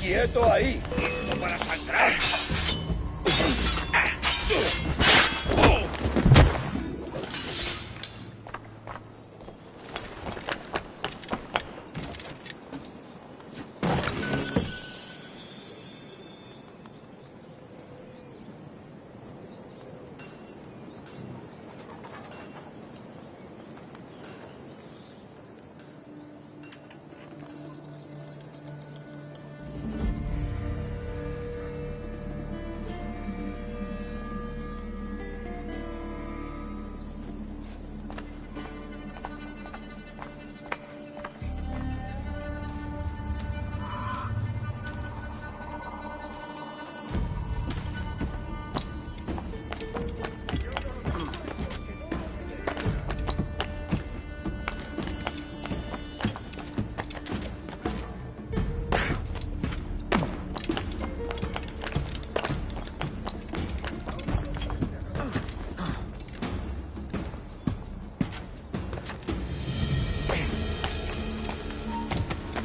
¡Quieto ahí! ¡Listo para sangrar!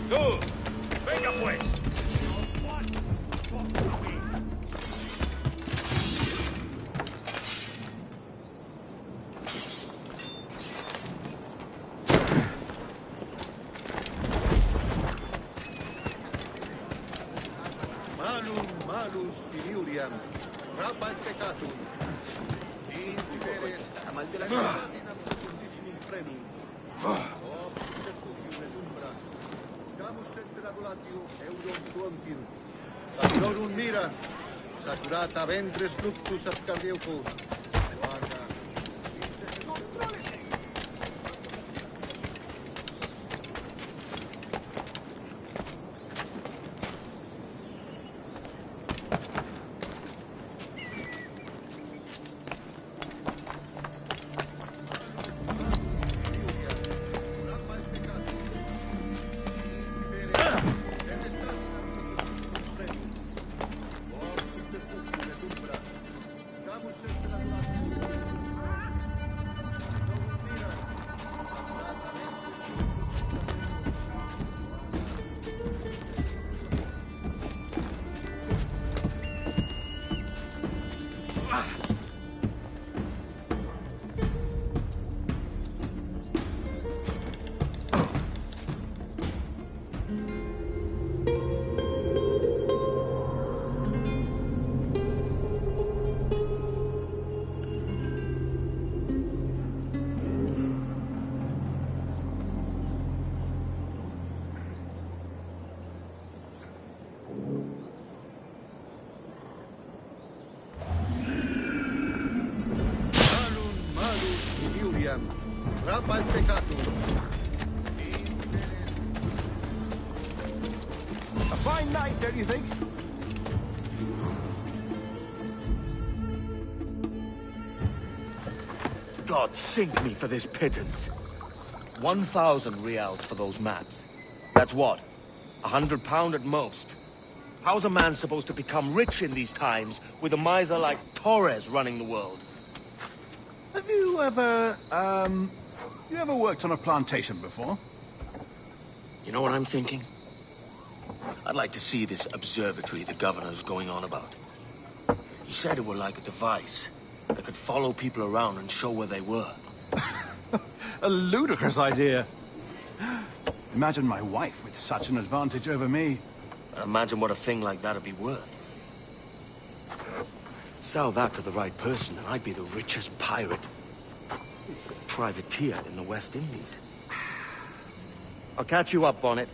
¡Tú! ¡Venga pues! Malus filiuriam, rapa el peccatum. In vivere amal de la ciudad in absolutissimum premium. Ob certurium et umbra. Camus et gradulatio eurum tuontim. Sacurorum mira, saturata ventris luctus ab cardiocus. Guarda. Rapa el peccatum. A fine night, don't you think? God sink me for this pittance. 1,000 reals for those maps. That's what? £100 at most. How's a man supposed to become rich in these times with a miser like Torres running the world? Have you ever, you ever worked on a plantation before? You know what I'm thinking? I'd like to see this observatory the governor's going on about. He said it were like a device that could follow people around and show where they were. A ludicrous idea. Imagine my wife with such an advantage over me. And imagine what a thing like that'd be worth. Sell that to the right person and I'd be the richest pirate. Privateer in the West Indies. I'll catch you up, Bonnet.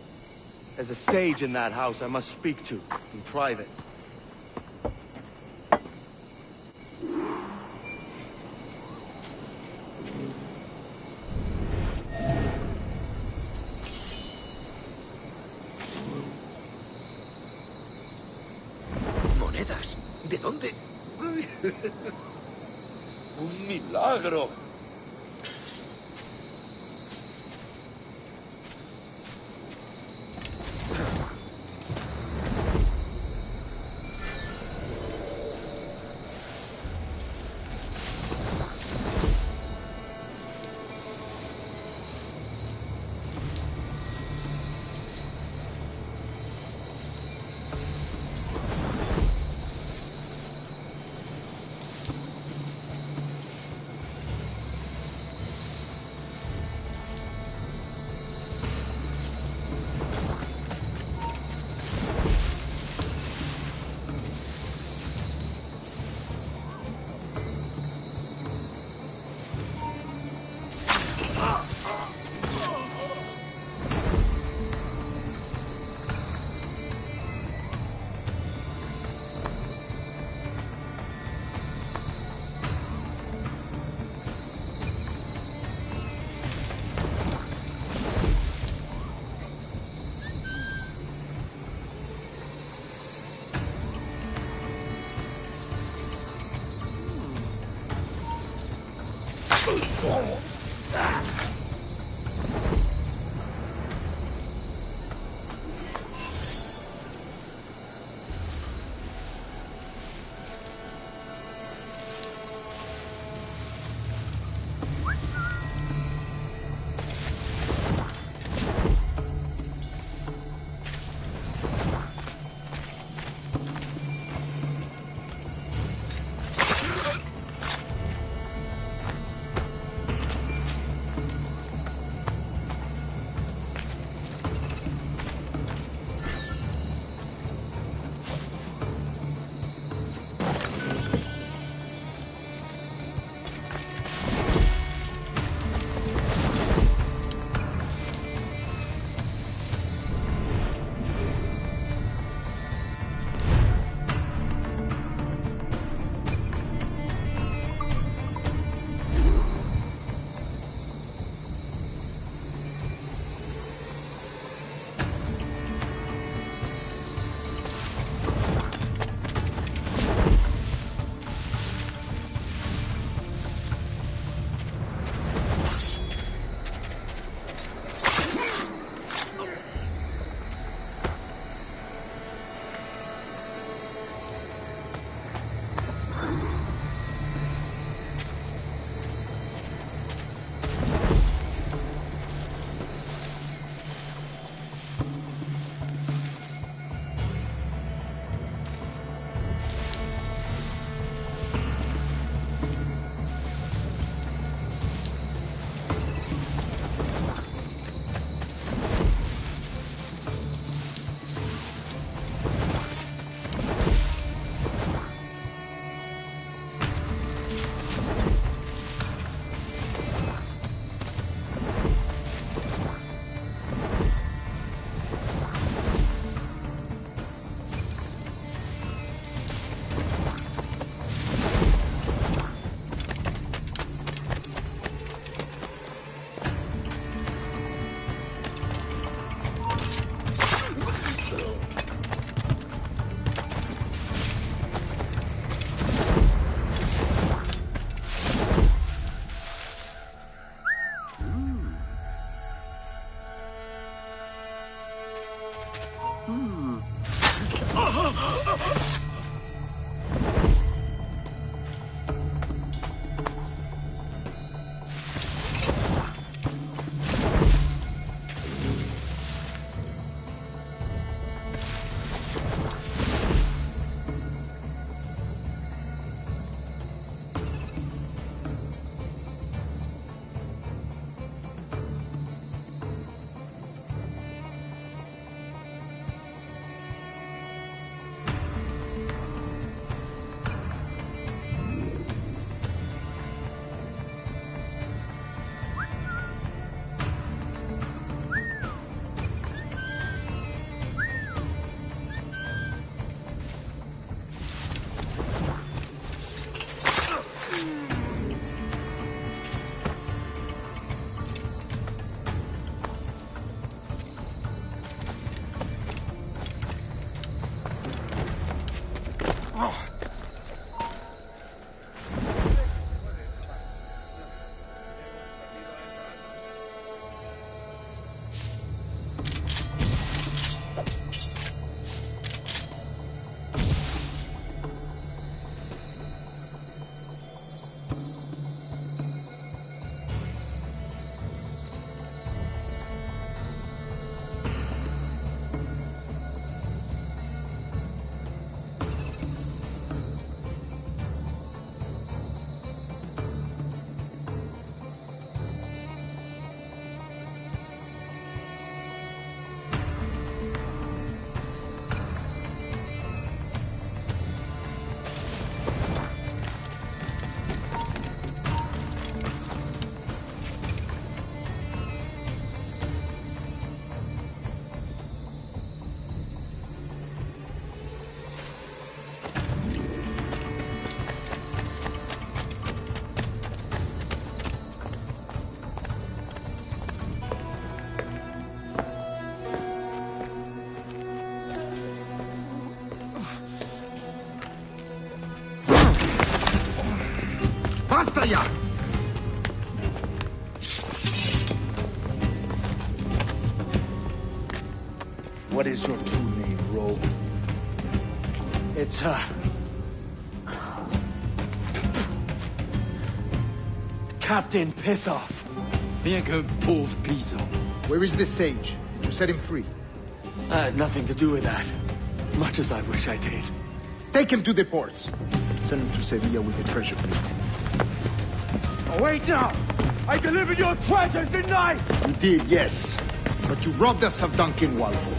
There's a sage in that house I must speak to, in private. ¿Monedas? ¿De dónde? ¡Un milagro! allá! What is your true name, rogue? It's, Captain Piss Off. Rien qu'un pauvre paysan. Where is the sage? Did you set him free? I had nothing to do with that. Much as I wish I did. Take him to the ports. Send him to Sevilla with the treasure plate. Oh, wait now! I delivered your treasures, didn't I? You did, yes. But you robbed us of Duncan Walpole.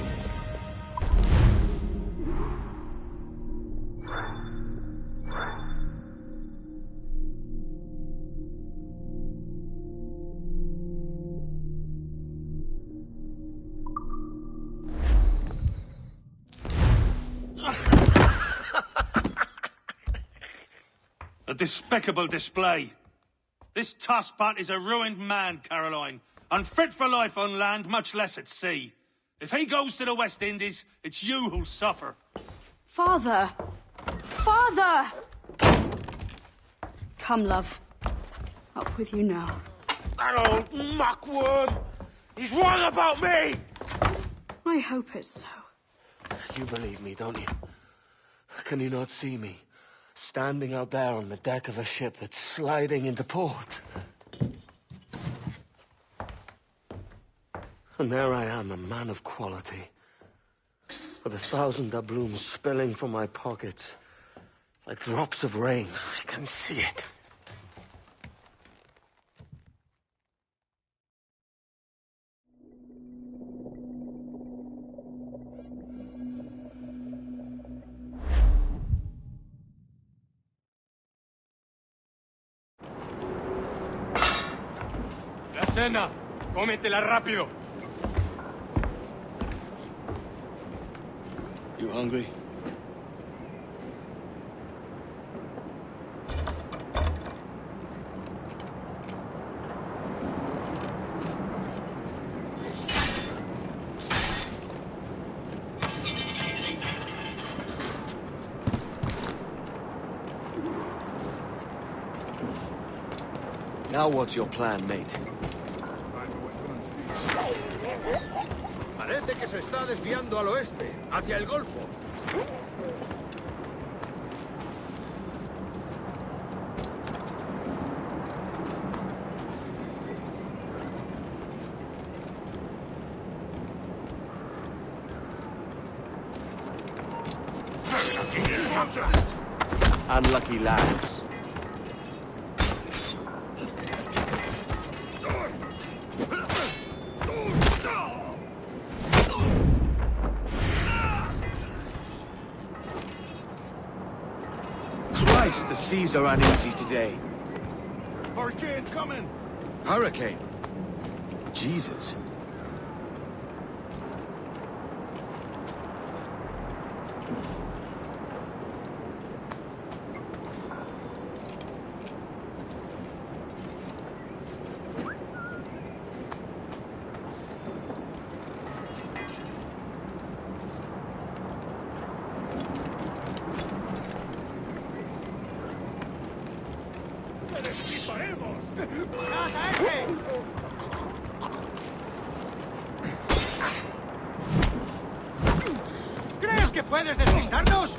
A despicable display. This tosspot is a ruined man, Caroline. Unfit for life on land, much less at sea. If he goes to the West Indies, it's you who'll suffer. Father! Father! Come, love. Up with you now. That old muckworm! He's wrong about me! I hope it's so. You believe me, don't you? Can you not see me? Standing out there on the deck of a ship that's sliding into port. And there I am, a man of quality. With 1,000 doubloons spilling from my pockets. Like drops of rain. I can see it. La cena. Cómetela rápido. You hungry? Now what's your plan, mate? Parece que se está desviando al oeste, hacia el Golfo. Unlucky lads. Christ, the seas are uneasy today. Hurricane coming! Hurricane? Jesus. ¿Crees que puedes despistarnos?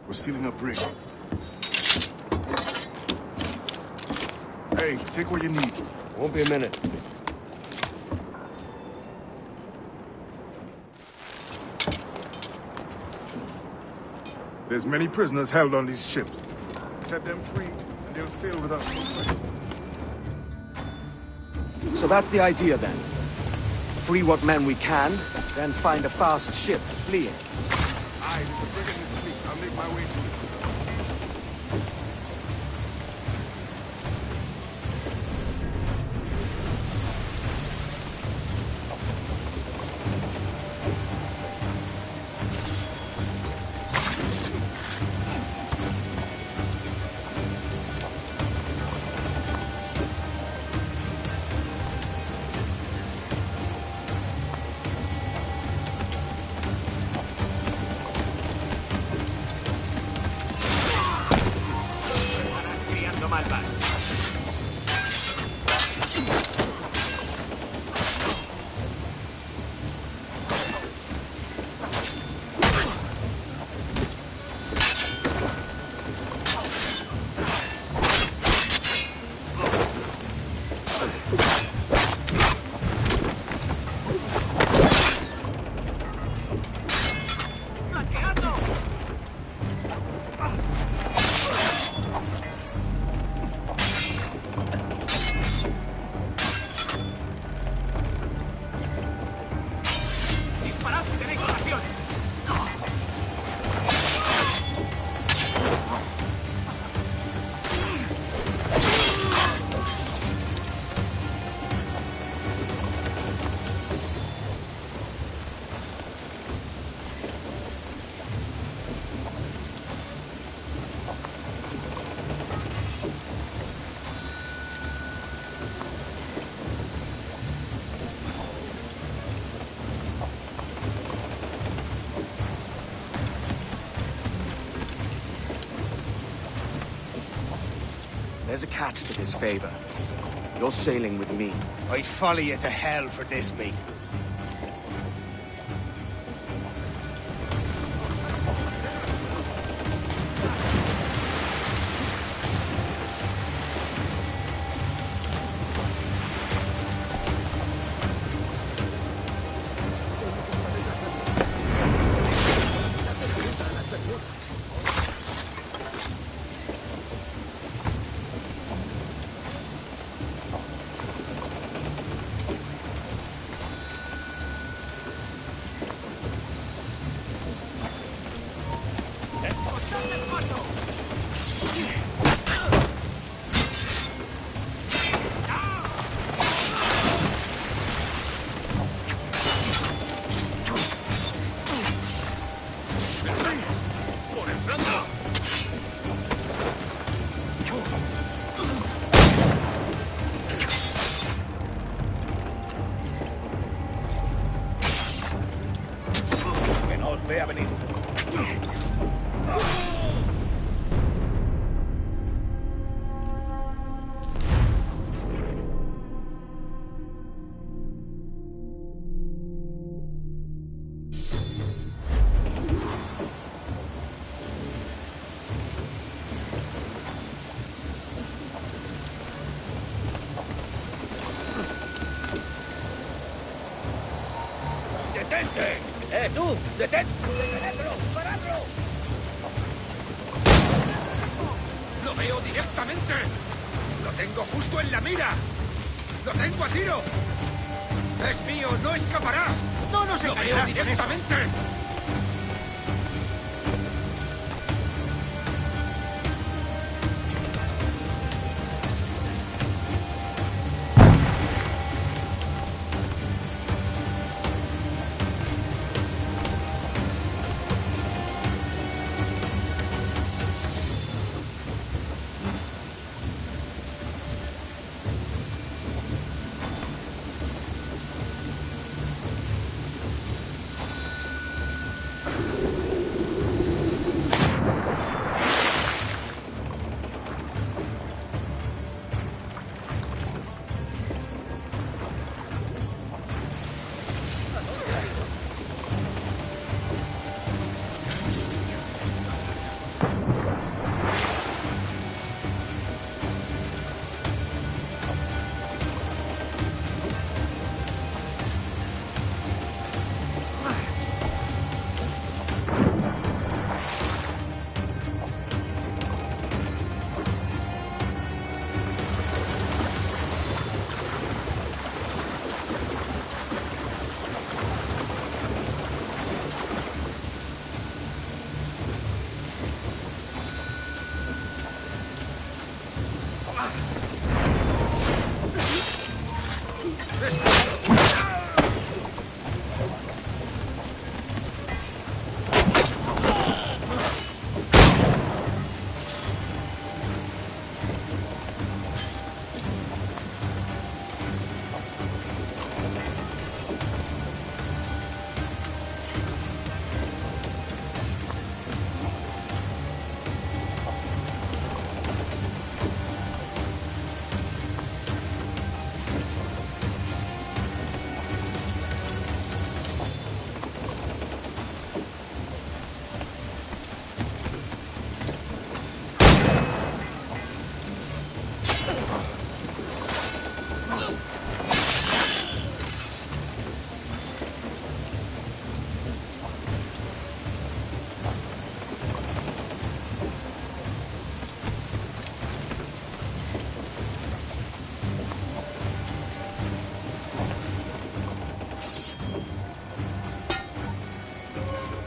We're stealing a brig. Hey, take what you need. Won't be a minute. There's many prisoners held on these ships. Set them free, and they'll sail with us for free. So that's the idea then. Free what men we can, then find a fast ship to flee in. Aye, there's a brig in this fleet. I'll make my way to it. malvas. There's a catch to this favor. You're sailing with me. I'd follow you to hell for this, mate. ¡Detente! ¡Tú! ¡Detente! ¡Paradlo! ¡Paradlo! ¡Lo veo directamente! ¡Lo tengo justo en la mira! ¡Lo tengo a tiro! ¡Es mío! ¡No escapará! ¡No nos ¡Lo veo engañarás con directamente!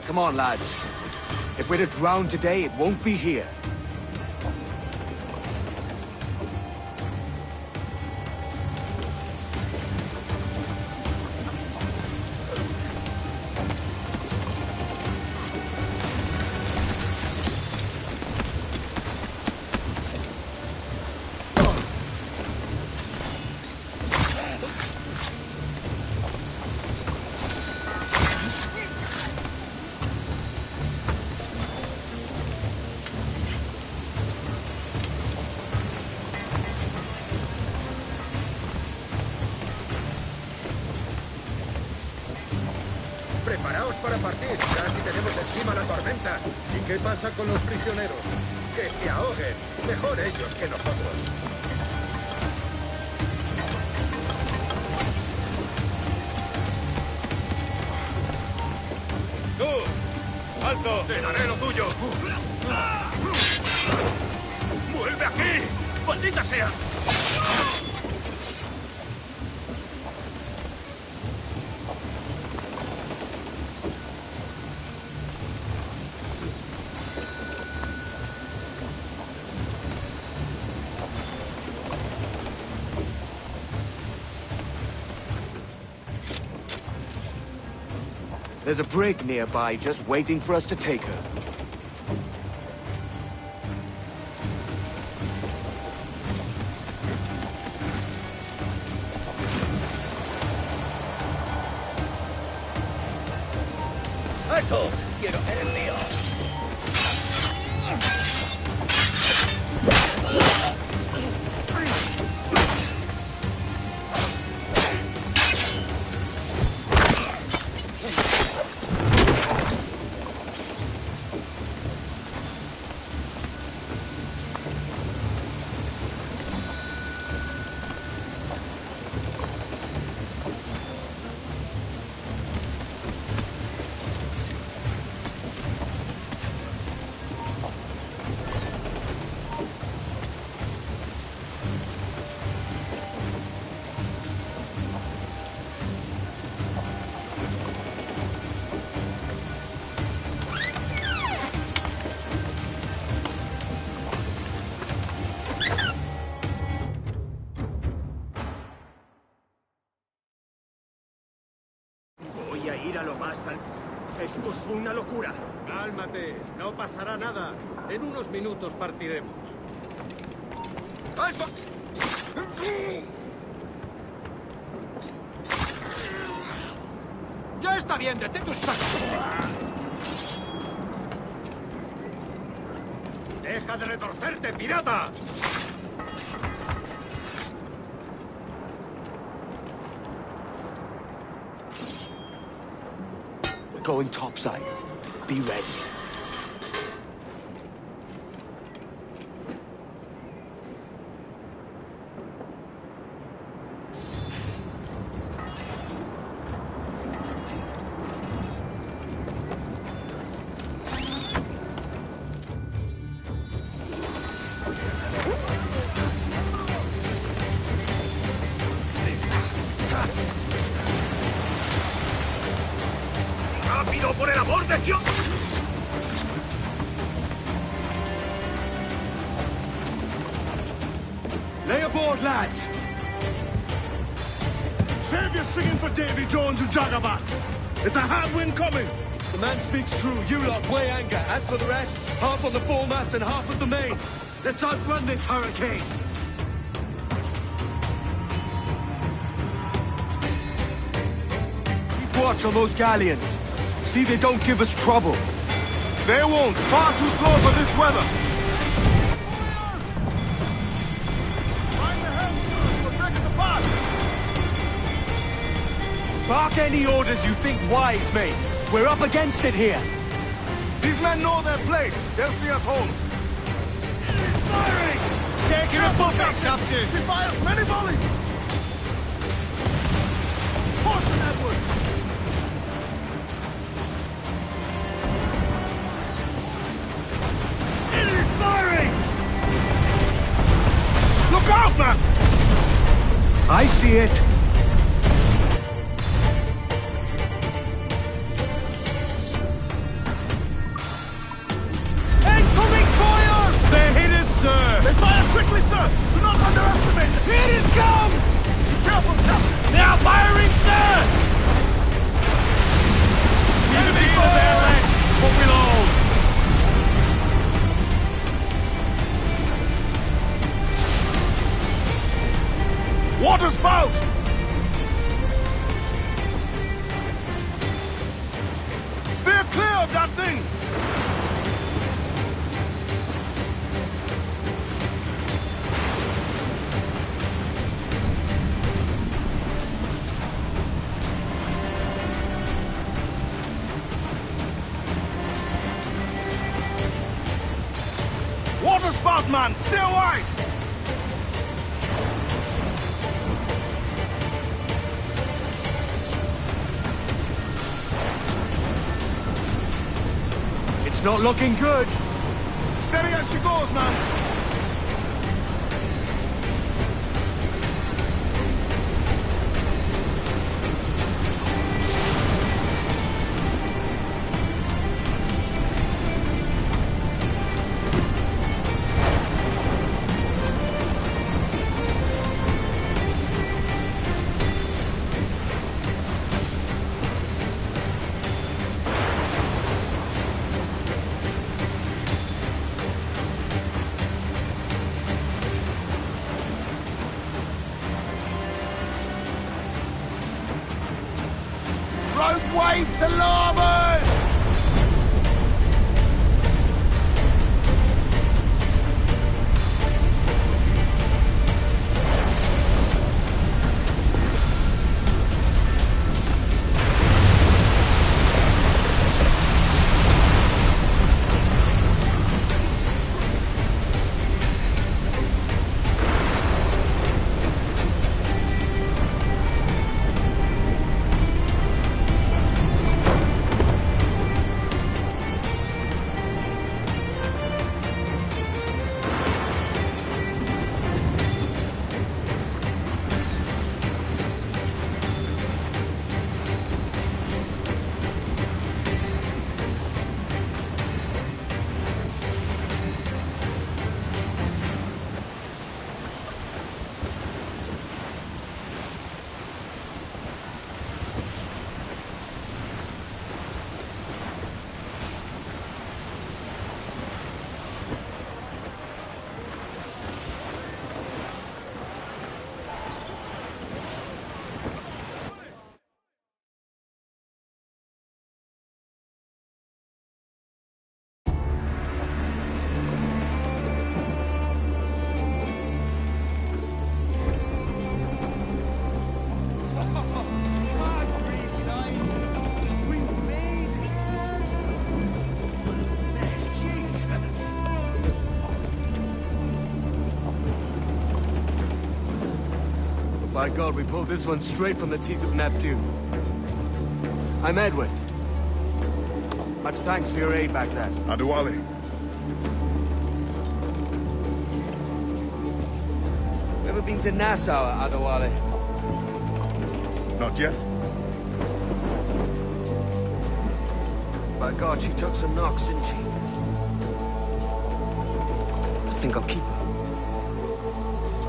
Come on, lads. If we're to drown today, it won't be here. Preparaos para partir, casi tenemos encima la tormenta. ¿Y qué pasa con los prisioneros? Que se ahoguen. Mejor ellos que nosotros. ¡Tú! ¡Alto! ¡Te daré lo tuyo! ¡Vuelve aquí! ¡Maldita sea! There's a brig nearby just waiting for us to take her. ¡Alto! ¡Quiero ver el lío! Voy a ir a lo más alto. Esto es una locura. Cálmate, no pasará nada. En unos minutos partiremos. ¡Alto! ¡Ya está bien! ¡Detén tus sacos! ¡Deja de retorcerte, pirata! We're going topside. Be ready. ¡Rápido, por el amor de Dios! Lay aboard, lads! Save your singing for Davy Jones, you jagabats! It's a hard wind coming! The man speaks true. You lot weigh anchor. As for the rest, half on the foremast and half at the main. Let's outrun this hurricane. Keep watch on those galleons. See they don't give us trouble. They won't. Far too slow for this weather. Find the helm. We'll break us apart. Bark any orders you think wise, mate. We're up against it here. These men know their place. They'll see us home. Firing! Take your book up, Captain. She fires many volleys. Push them, Edward. It is firing! Look out, man! I see it. Water spout! Steer clear of that thing! Water spout, man! Stay wide! It's not looking good. Steady as she goes, man! Rogue waves to larboard! By God, we pulled this one straight from the teeth of Neptune. I'm Edward. Much thanks for your aid back then. Adewale. Ever been to Nassau, Adewale? Not yet. By God, she took some knocks, didn't she? I think I'll keep her.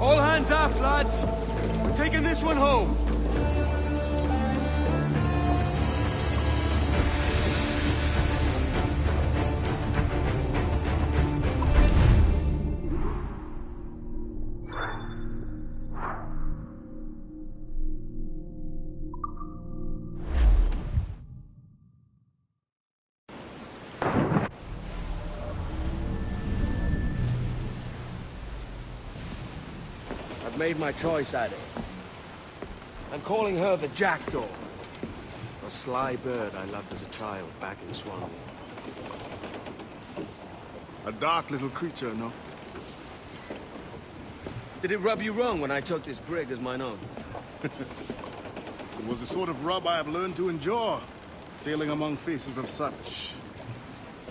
All hands aft, lads! We're taking this one home. I've made my choice, Addy. I'm calling her the Jackdaw. A sly bird I loved as a child back in Swansea. A dark little creature, no? Did it rub you wrong when I took this brig as mine own? It was the sort of rub I have learned to endure, sailing among faces of such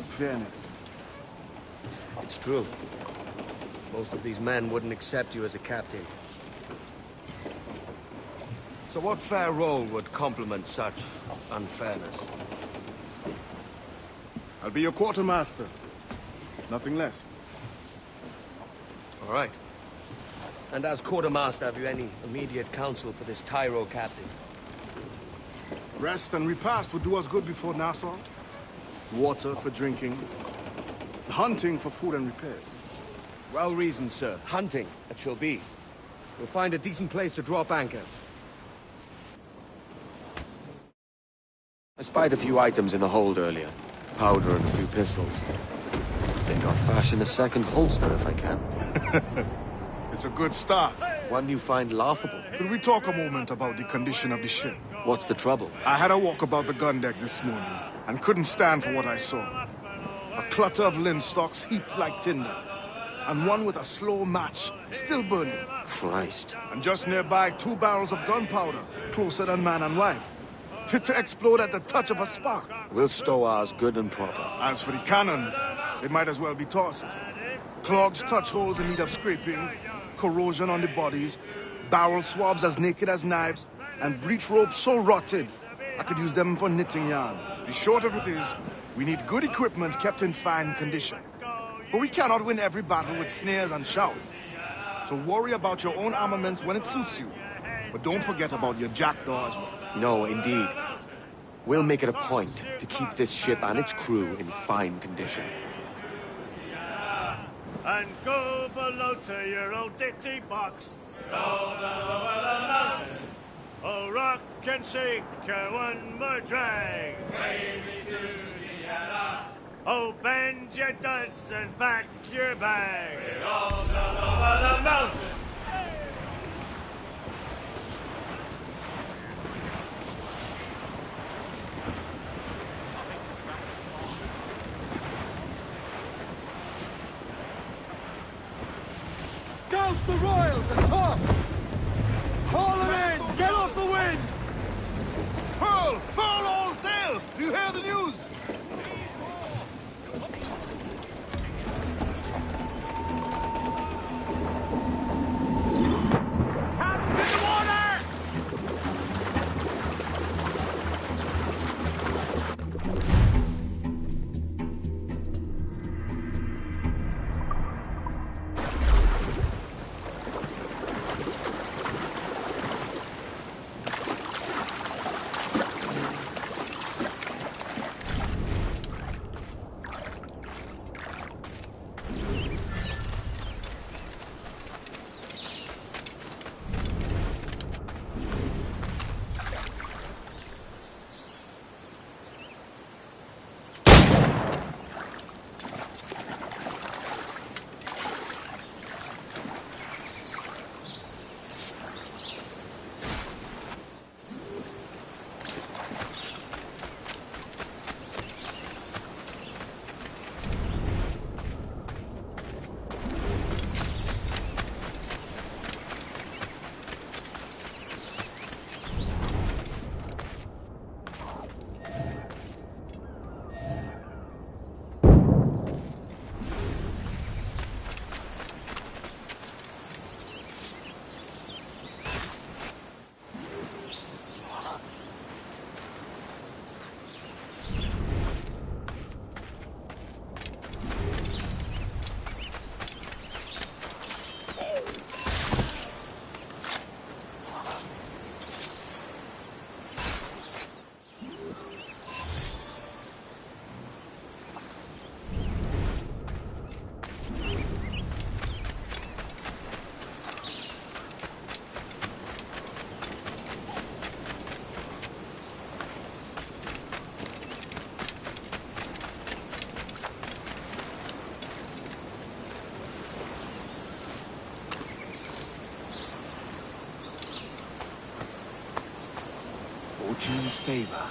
fairness. It's true. Most of these men wouldn't accept you as a captain. So what fair role would complement such unfairness? I'll be your quartermaster. Nothing less. All right. And as quartermaster, have you any immediate counsel for this Tyro captain? Rest and repast would do us good before Nassau. Water for drinking. Hunting for food and repairs. Well reasoned, sir. Hunting, it shall be. We'll find a decent place to drop anchor. I spied a few items in the hold earlier. Powder and a few pistols. Think I'll fashion a second holster if I can. It's a good start. One you find laughable. Could we talk a moment about the condition of the ship? What's the trouble? I had a walk about the gun deck this morning, and couldn't stand for what I saw. A clutter of linstocks heaped like tinder, and one with a slow match still burning. Christ. And just nearby, 2 barrels of gunpowder, closer than man and wife, fit to explode at the touch of a spark. We'll stow ours good and proper. As for the cannons, they might as well be tossed. Clogs touch holes in need of scraping, corrosion on the bodies, barrel swabs as naked as knives, and breech ropes so rotted, I could use them for knitting yarn. The short of it is, we need good equipment kept in fine condition. But we cannot win every battle with snares and shouts. So worry about your own armaments when it suits you. But don't forget about your jackdaw as well. No, indeed. We'll make it a point to keep this ship and its crew in fine condition. And go below to your old ditty box. Go below the mountain. Oh, rock and shake one more drag. Baby Susie. Oh, bend your duds and pack your bag. We're all below the mountain. Douse the royals atop! Haul them in! Get off the wind! Furl! Furl all sail! Do you hear the news? Fortune's favor.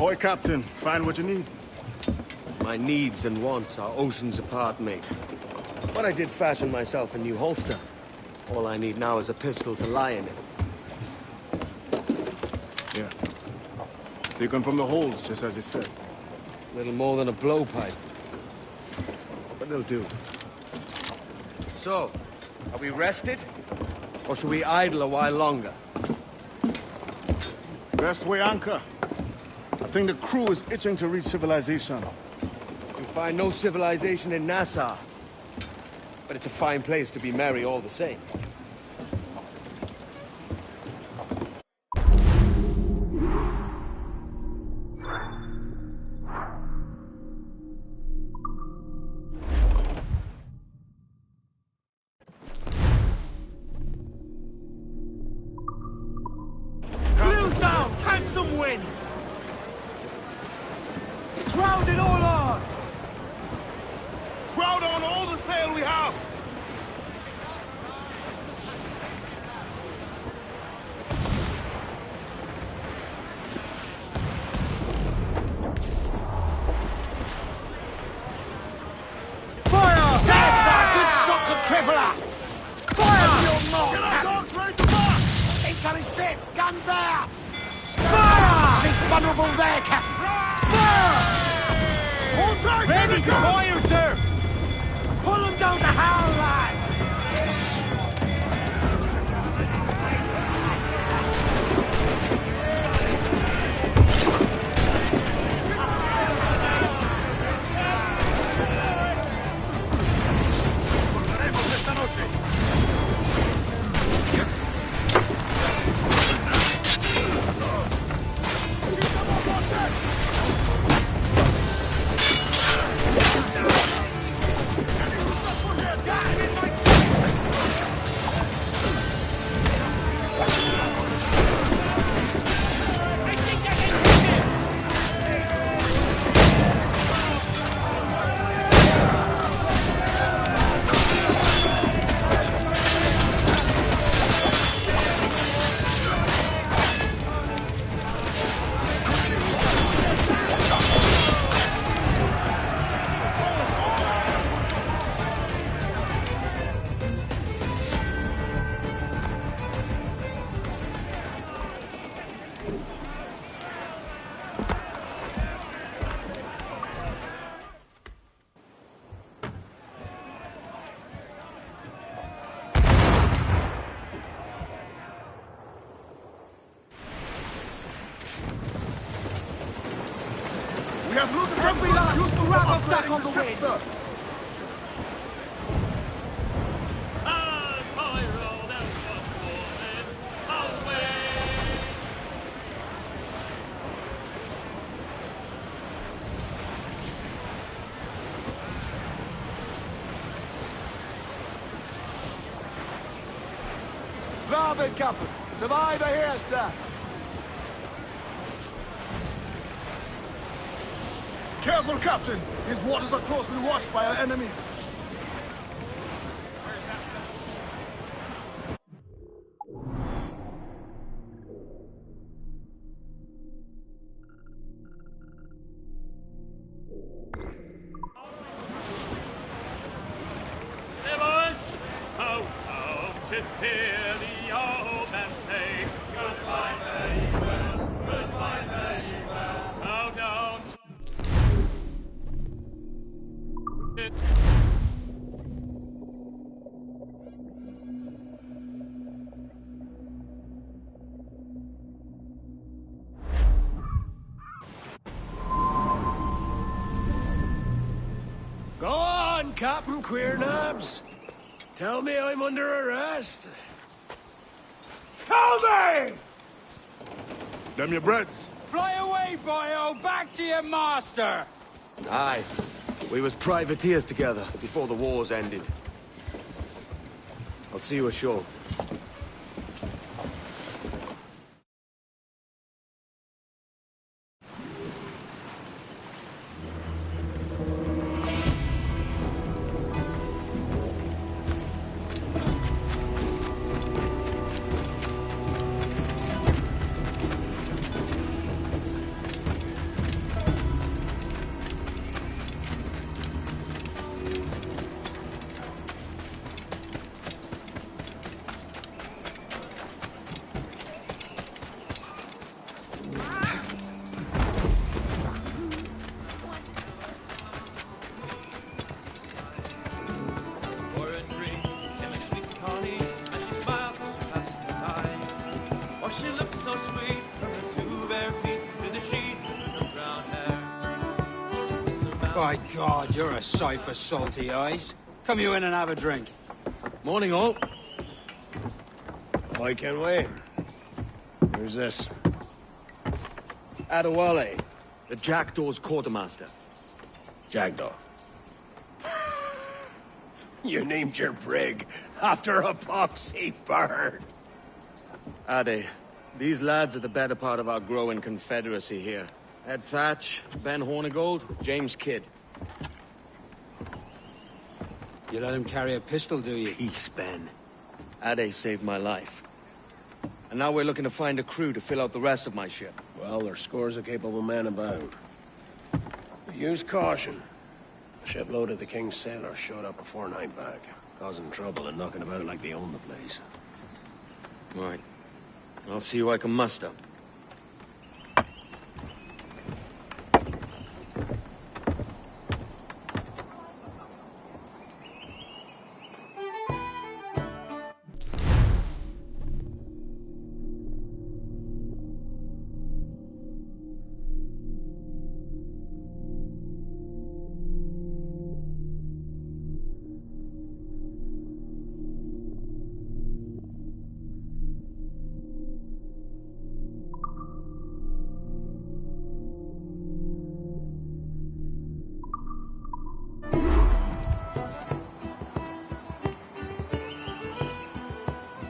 Ahoy, Captain. Find what you need. My needs and wants are oceans apart, mate. But I did fashion myself a new holster. All I need now is a pistol to lie in it. Yeah. Taken from the holes, just as you said. Little more than a blowpipe. But it'll do. So, are we rested? Or should we idle a while longer? Best way anchor. I think the crew is itching to reach civilization. You'll find no civilization in Nassau. But it's a fine place to be merry all the same. Cruise down! Tank some wind! Crowd it all on! Crowd on all the sail we have! Fire! Yes, sir! Good shot to crippler! Fire! Get our dogs ready to march! Incoming ship! Guns out! Fire! She's vulnerable there, Captain! Hold tight! Ready Ready to fire, sir! Pull them down the howl, lads! We have looted Every from lad, useful wrap for up back upgrading on the ship, wind. sir. As I roll down away! Larboard, Captain. Survivor here, sir. Careful, Captain. These waters are closely watched by our enemies. Hey, boys! Oh, oh, just hear the old man say, goodbye, very well, goodbye, very well. Oh, don't. Go on, Captain Queernabs. Tell me I'm under arrest. Tell me! Them your breads. Fly away, boyo! Back to your master! Aye. We was privateers together before the wars ended. I'll see you ashore. By God, you're a sight for salty eyes. Come you in and have a drink. Morning, all. I can wait. Who's this? Adewale, the Jackdaw's quartermaster. Jackdaw. You named your brig after a poxy bird. Ade, these lads are the better part of our growing confederacy here. Ed Thatch, Ben Hornigold, James Kidd. You let him carry a pistol, do you? Peace, Ben. Ade saved my life. And now we're looking to find a crew to fill out the rest of my ship. Well, there's scores of capable men about. Use caution. A shipload of the King's sailors showed up before night back, causing trouble and knocking about like they own the place. Right. I'll see who I can muster.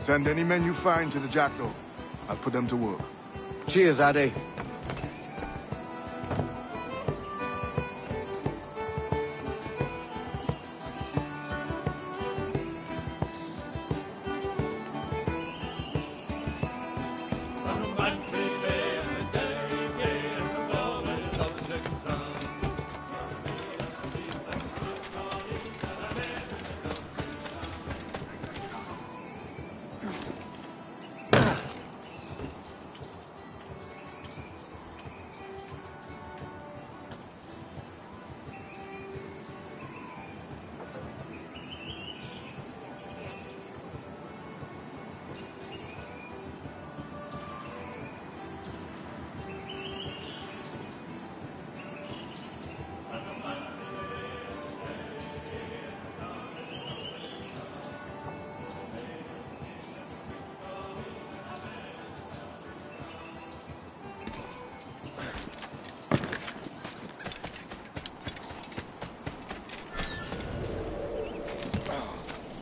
Send any men you find to the Jackdaw. I'll put them to work. Cheers, Ade.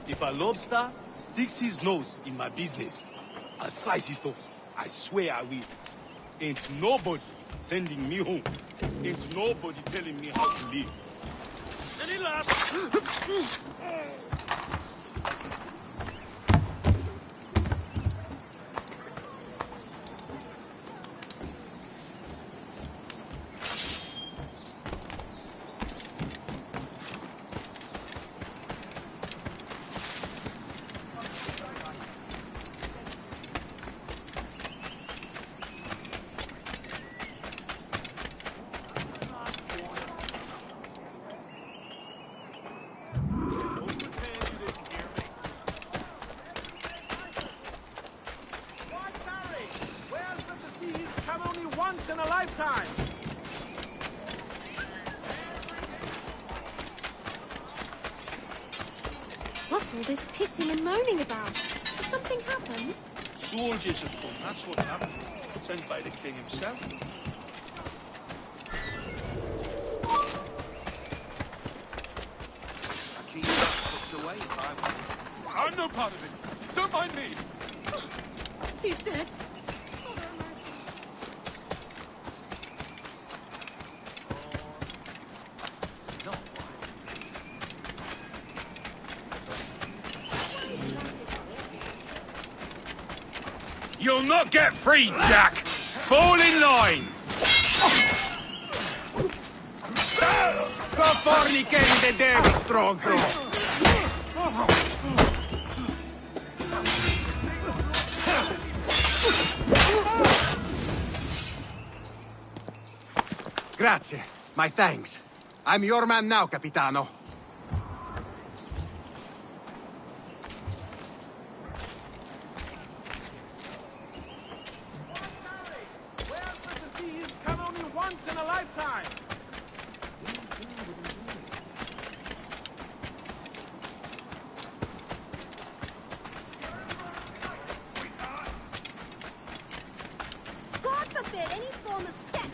If a lobster sticks his nose in my business, I'll slice it off. I swear I will. Ain't nobody sending me home. Ain't nobody telling me how to live. Any laughs? In a lifetime. What's all this pissing and moaning about? Has something happened? Soldiers have come, that's what's happened. Sent by the king himself. I keep that tucked away, I'm no part of it. Don't mind me. He's dead. You'll not get free, Jack! Fall in line! Stop fornicating the devil, strong soul! Grazie. My thanks. I'm your man now, Capitano. Where such as these come only once in a lifetime. God forbid any form of sex.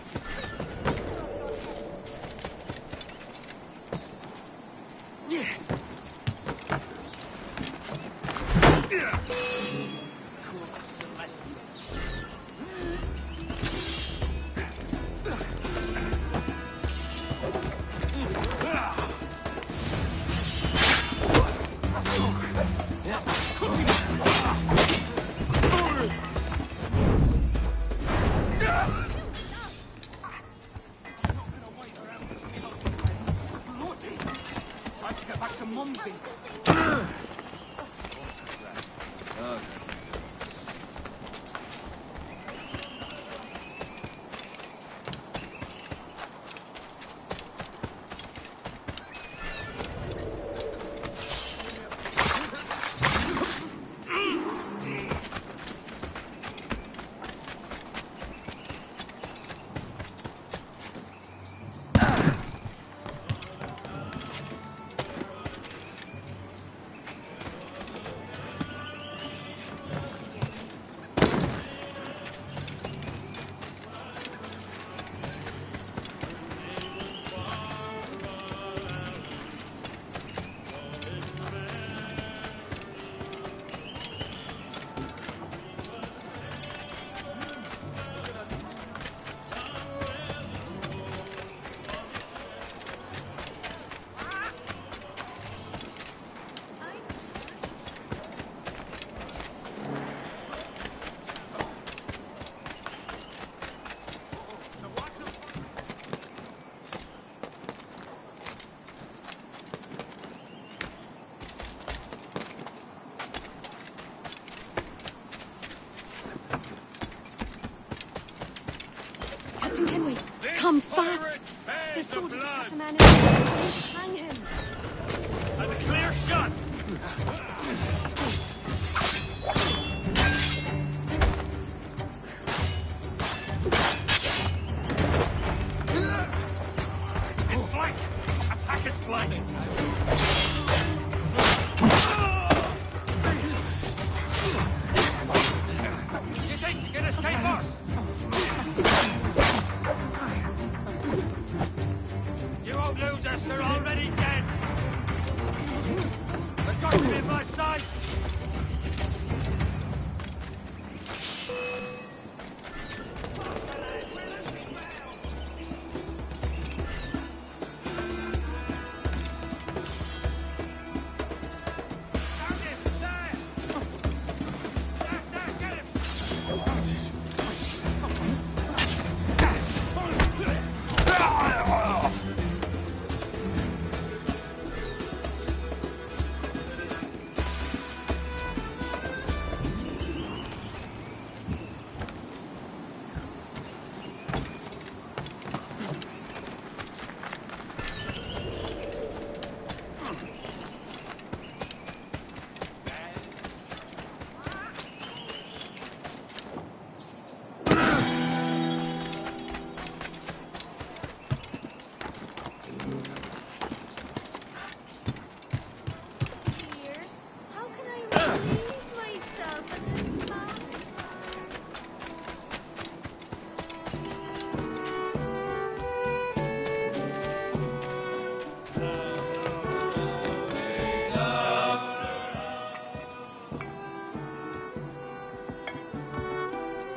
Come fast! This sword is cut a man in half. Hang him. And a clear shot! His flank! Attack his flank! You think you can escape us? You won't lose us, they're already dead! They've got to be in my sight!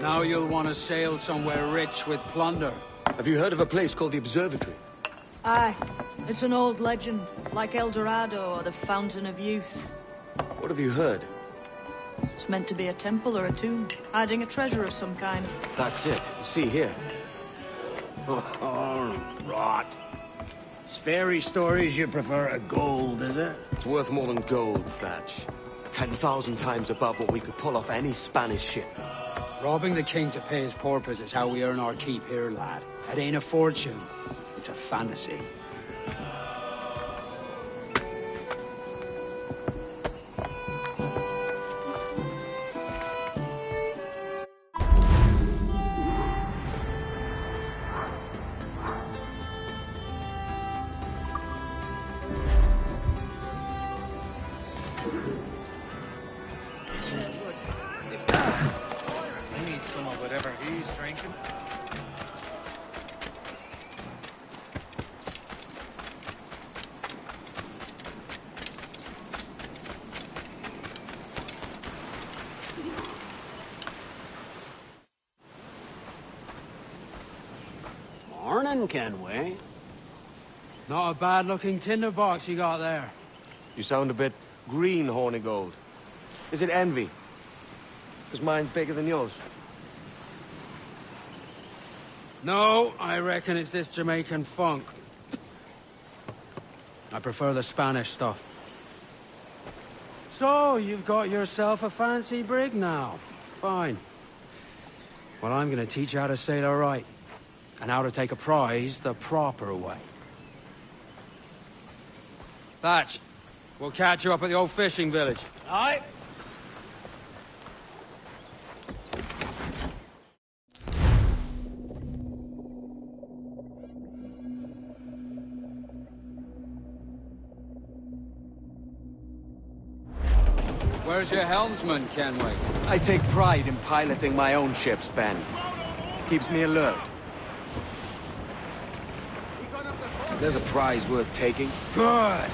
Now you'll want to sail somewhere rich with plunder. Have you heard of a place called the Observatory? Aye. It's an old legend, like El Dorado or the Fountain of Youth. What have you heard? It's meant to be a temple or a tomb, hiding a treasure of some kind. That's it. See here. Oh, rot. It's fairy stories you prefer to gold, is it? It's worth more than gold, Thatch. 10,000 times above what we could pull off any Spanish ship. Robbing the king to pay his porpoise is how we earn our keep here, lad. It ain't a fortune. It's a fantasy. cannon, Kenway. Not a bad-looking tinderbox you got there. You sound a bit green, Horny Gold. Is it envy? Is mine bigger than yours? No, I reckon it's this Jamaican funk. I prefer the Spanish stuff. So, you've got yourself a fancy brig now. Fine. Well, I'm gonna teach you how to sail her right. And how to take a prize the proper way. Thatch, we'll catch you up at the old fishing village. Aye. Where's your helmsman, Kenway? I take pride in piloting my own ships, Ben. Keeps me alert. There's a prize worth taking. Good.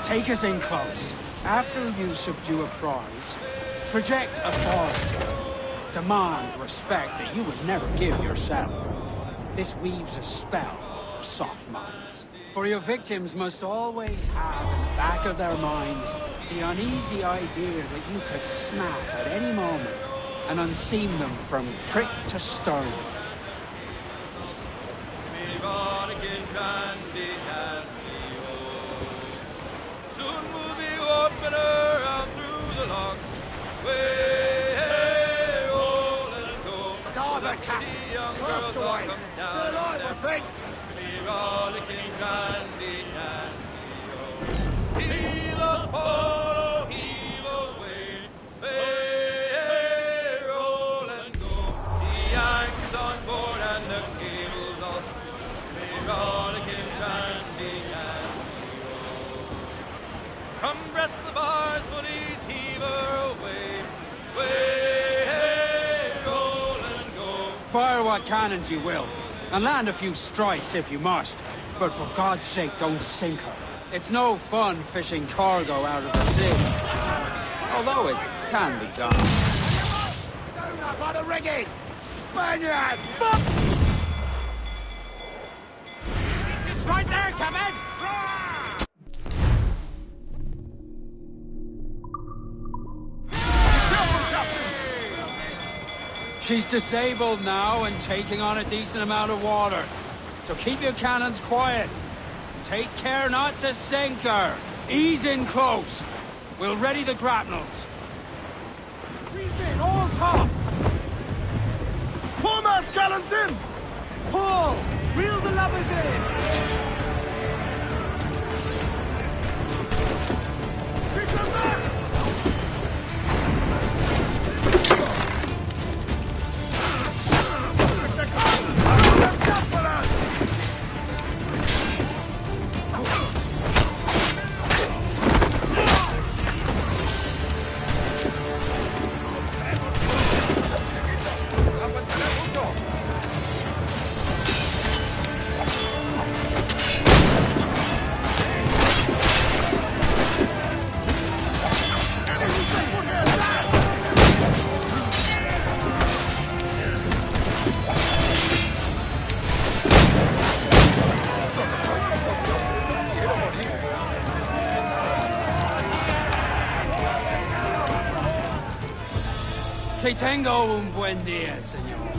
Take us in close. After you subdue a prize, project authority. Demand respect that you would never give yourself. This weaves a spell over soft minds. For your victims must always have in the back of their minds the uneasy idea that you could snap at any moment and unseam them from prick to stern. Soon we'll be opening around through the lock. Way, rolling and go. Starboard, Cap. First away. Still alive, I think. Be rollicking candy, heave a polo, heave away. Way, roll and go. The anchor's on board and the cable's all straight. Be rollicking candy, come breast the bars, buddies, heave her away. Way, roll and go. Fire what cannons you will, and land a few strikes if you must. But for God's sake, don't sink her. It's no fun fishing cargo out of the sea. Although it can be done. Stone up on the rigging! Spaniards! It's right there, Captain! She's disabled now and taking on a decent amount of water. So keep your cannons quiet. Take care not to sink her. Ease in close. We'll ready the grapnels. Breathe in, all top! Foremast gallants in! Pull! Reel the lubbers in! Pick them back! Que tengo un buen dia, senor.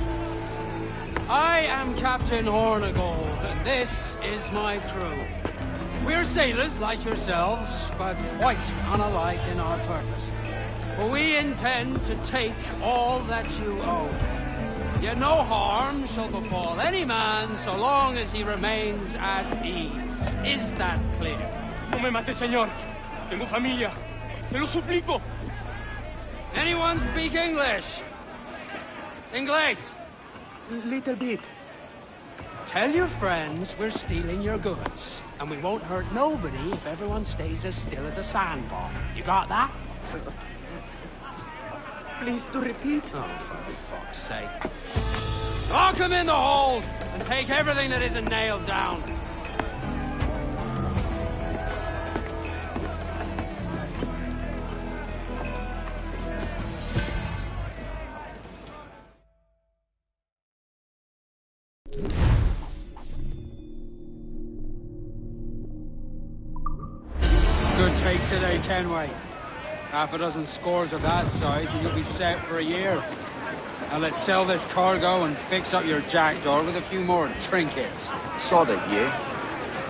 I am Captain Hornigold, and this is my crew. We're sailors like yourselves, but quite unalike in our purpose. For we intend to take all that you own. Yet no harm shall befall any man so long as he remains at ease. Is that clear? No me mate, señor. Tengo familia. Se lo suplico. Anyone speak English? Inglés? Little bit. Tell your friends we're stealing your goods, and we won't hurt nobody if everyone stays as still as a sandbar. You got that? Please to repeat. Oh, for fuck's sake. Lock him in the hold, and take everything that isn't nailed down. about take today, Kenway? Half a dozen scores of that size and you'll be set for a year. Now let's sell this cargo and fix up your jackdaw with a few more trinkets. Sod it, yeah?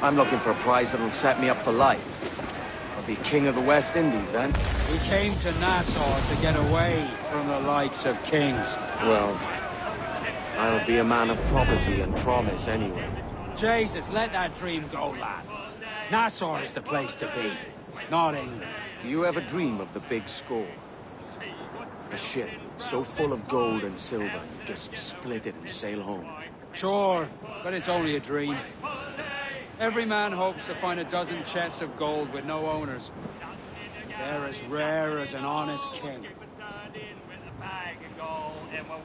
I'm looking for a prize that'll set me up for life. I'll be king of the West Indies then. We came to Nassau to get away from the likes of kings. Well, I'll be a man of property and promise anyway. Jesus, let that dream go, lad. Nassau is the place to be, not England. Do you ever dream of the big score? A ship so full of gold and silver, you just split it and sail home. Sure, but it's only a dream. Every man hopes to find a dozen chests of gold with no owners. They're as rare as an honest king.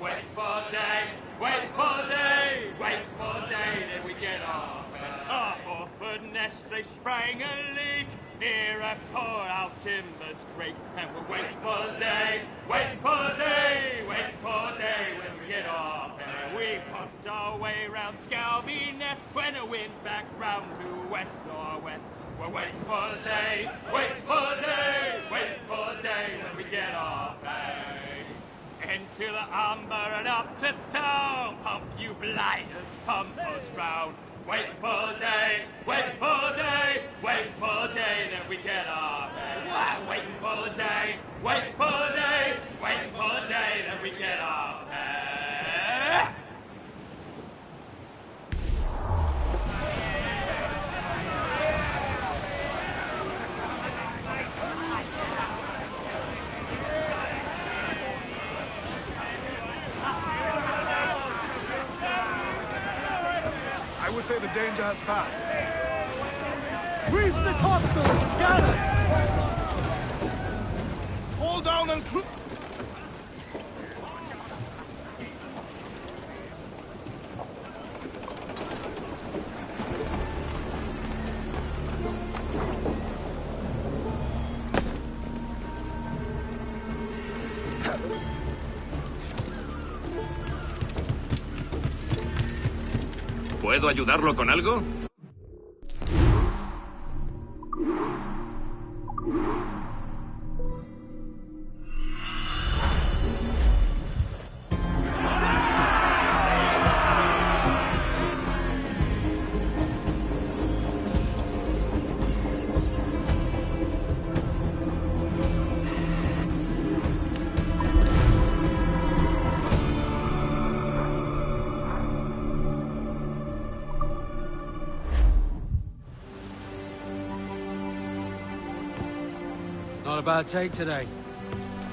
Wait for day, wait for day, wait for day, then we get off. Off Orford Nest, they sprang a leak near a port out Timbers Creek. And we'll wait for day, wait for day, wait for day, when we get off. And we pumped our way round Scalby Nest when the wind back round to west-northwest. We're waiting for day, wait for day, wait for day, when we get off. Into the amber and up to town. Pump, you blighters, pump us round. Wait for day, wait for day, wait for day, then we get off. Wait for day, wait for day, wait for day, then we get off. I would say the danger has passed. Reef the topsails and gather! Hold down and ¿Puedo ayudarlo con algo? Not a bad take today.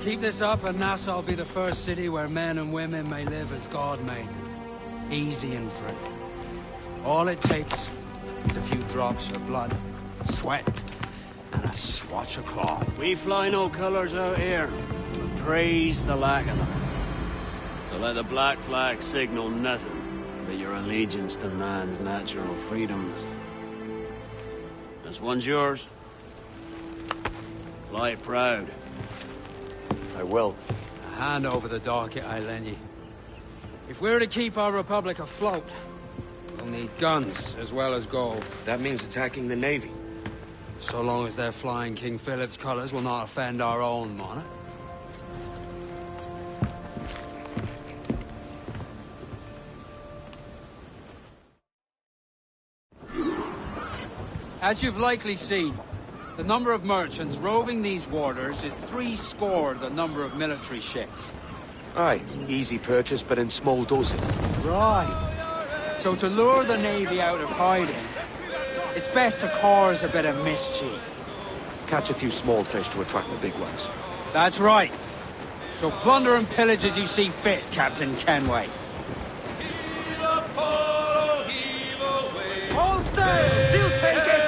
Keep this up and Nassau will be the first city where men and women may live as God made them. Easy and free. All it takes is a few drops of blood, sweat, and a swatch of cloth. We fly no colours out here, but praise the lack of them. So let the black flag signal nothing but your allegiance to man's natural freedoms. This one's yours. Fly proud. I will. A hand over the docket I lend you. If we're to keep our republic afloat, we'll need guns as well as gold. That means attacking the Navy. So long as they're flying King Philip's colours will not offend our own monarch. As you've likely seen, the number of merchants roving these waters is 70 the number of military ships. Aye, easy purchase, but in small doses. Right. So to lure the Navy out of hiding, it's best to cause a bit of mischief. Catch a few small fish to attract the big ones. That's right. So plunder and pillage as you see fit, Captain Kenway. All sails! You'll take it!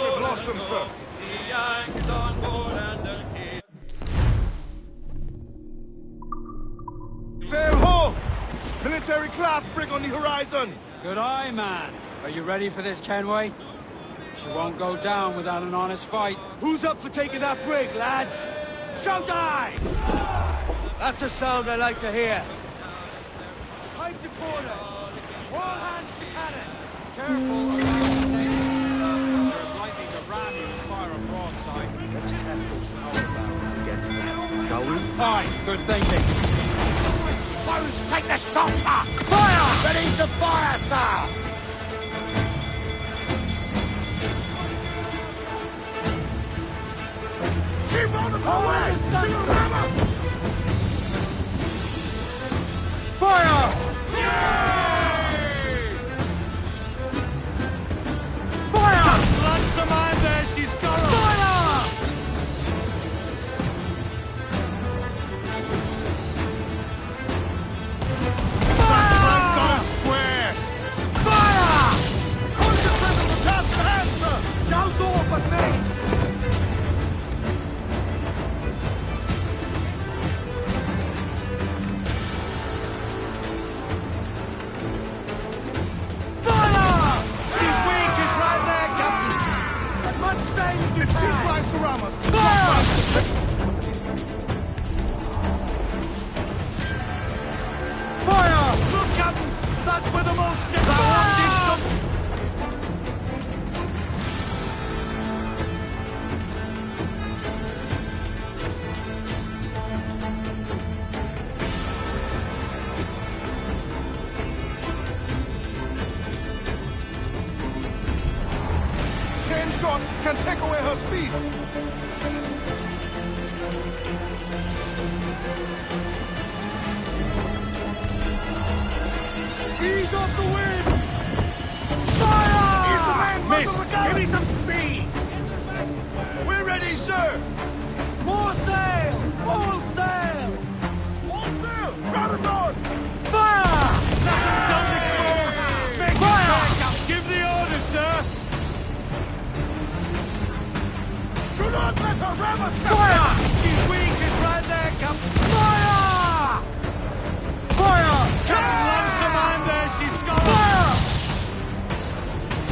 We've lost them, sir. Sail ho! Military class brig on the horizon! Good eye, man. Are you ready for this, Kenway? She won't go down without an honest fight. Who's up for taking that brig, lads? Shout aye! That's a sound I like to hear. Pipe to quarters! All hands to cannon! Careful, or there's likely to ram you and fire a broadside. Let's test those power barrels against them, shall we? Aye, good thinking. Close, take the shot, sir! Fire! Ready to fire, sir! Keep on the forward! Fire! Fire! Launch the man there, she's got her! Fire! Square! Fire! Concentrate on the task at hand, sir! Now's all but me! If she tries to ram us, Fire! Look, Captain! That's where the most gets out! chain shot can take away her speed. Ease off the wind! Fire! He's the man, Miss, muzzle the gun! give me some speed! We're ready, sir! More sail! All sail! All sail! Round it on! Fire! Don't explode! Make Fire! Give the order, sir! Do not let her ram us, Captain! Fire! She's weak, is right there, Captain! Fire! Fire! Captain, launch the man there, she's got her! Fire!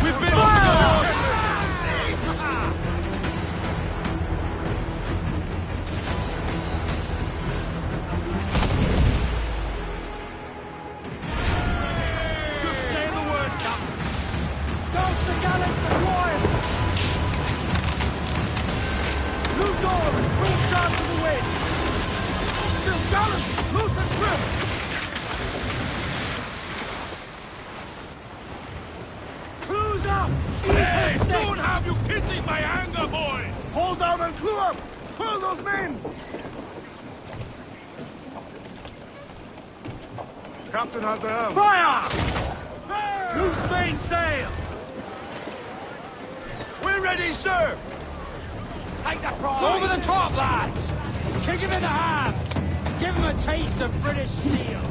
We've been Fire! Just say the word, Captain! Douse the gallants and royals! Loose all and cruise out to the wind! Still gallant! Loose and trim! Cruise up! Hey, soon have you kindling my anger, boy! Hold down and clue up! Furl those mains! Captain has the helm. Fire! Loose main sails! We're ready, sir! Take the prize! Over the top, lads! Kick him in the hands! Give him a taste of British steel!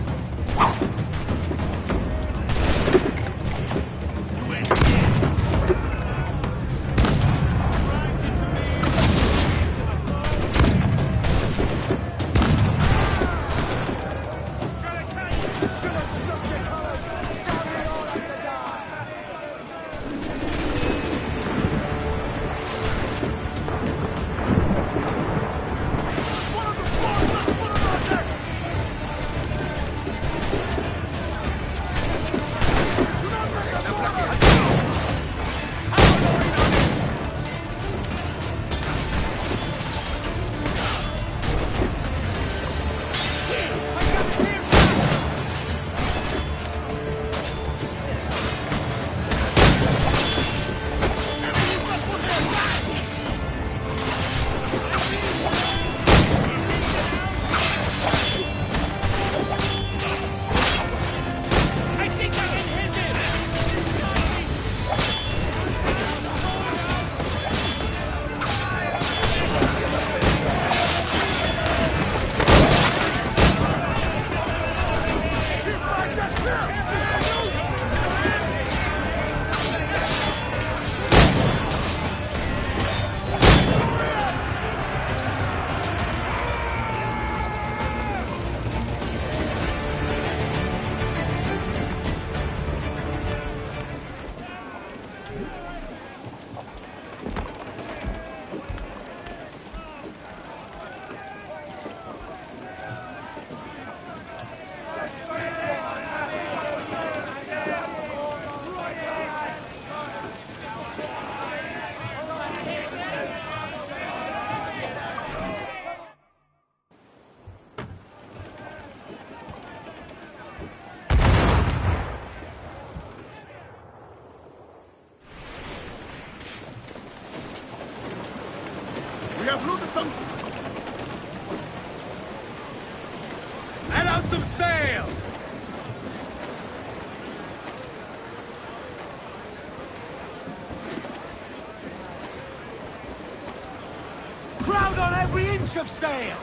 every inch of sail!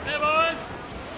Hey, boys!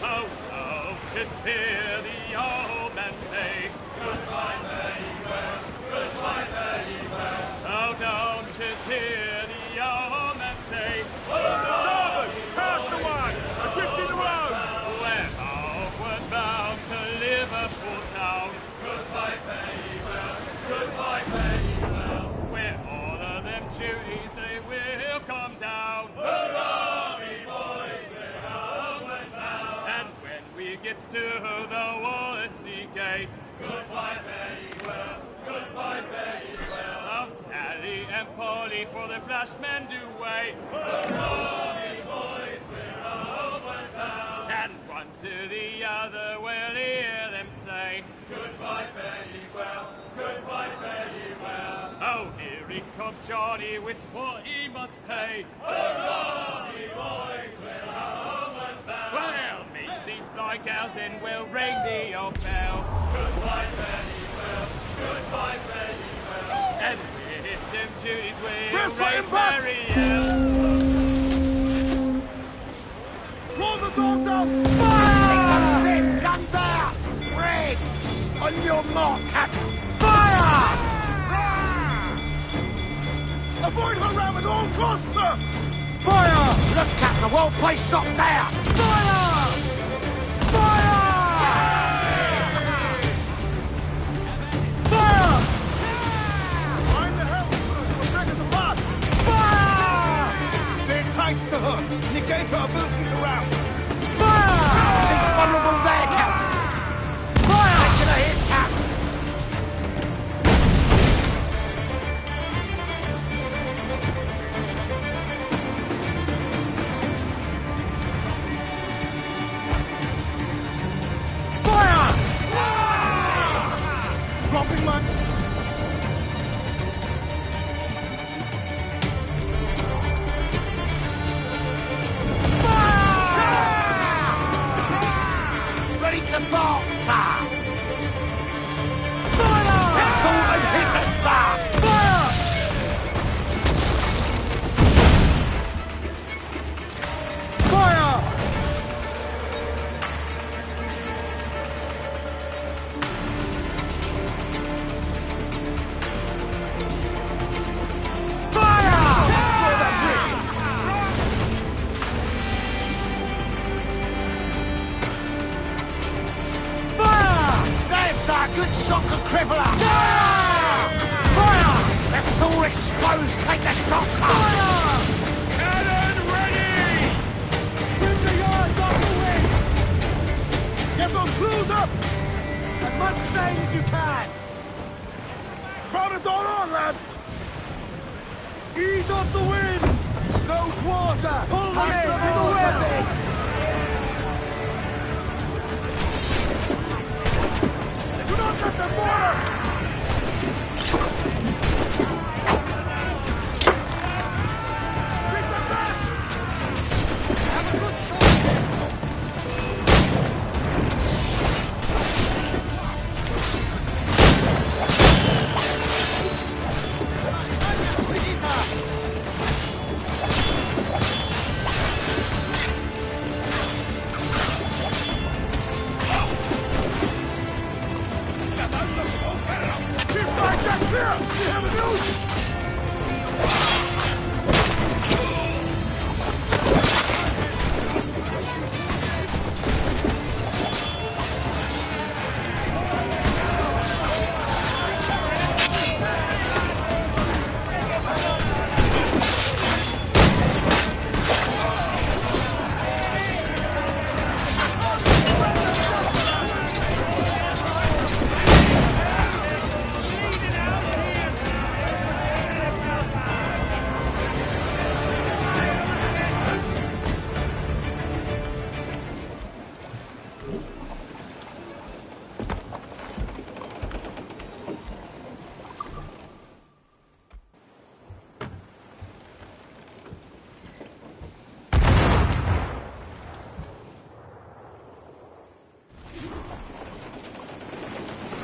Oh, oh, just hear the old man say, goodbye, farewell, goodbye, farewell. Oh, don't just hear the old man say, starboard, cast away, adrift in the road. We're homeward bound to Liverpool town. Goodbye, farewell, goodbye, farewell. Where all of them duties they will come down. Hurrah, me boys, we're homeward bound. And when we get to the Wallasey gates, goodbye, farewell, goodbye, farewell. Oh, Sally and Polly for the flashmen do wait. Hurrah, me boys, we're homeward bound. And one to the other will hear them say, goodbye, farewell, goodbye, farewell. Oh, here he comes Johnny with 40 months' pay. Hurrah, me boys, we're homeward bound. Well, meet these fly gals and we'll ring the old bell. Goodbye, farewell, goodbye, farewell. And with them duties we'll raise Marielle. Roll the dogs out! Fire! Guns out! Red! On your mark, Captain! Fire! Avoid her ram at all costs, sir! Fire! Look, Captain, a well-placed shot there! Fire! Fire! Fire! Mind the helm, sir! Break us apart! Fire! Stay tight to her! Negate her ability to ram! Fire! She's vulnerable there, Captain! Fire! Taking a hit, Captain! Dropping man! Ready to bark, sir! Fire! Pistol and hit us, sir! Fire! Fire! Good shot to cripple her! Fire! Fire! Vessel exposed! Take the shot! Fire! Cannon ready! Trim the yards off the wind! Get those crews up! As much sail as you can! Crowd it all on, lads! Ease off the wind! No quarter! Pull them Pass in! the In the water! wind! Do not let them board us! Bring them back! Have a good shot!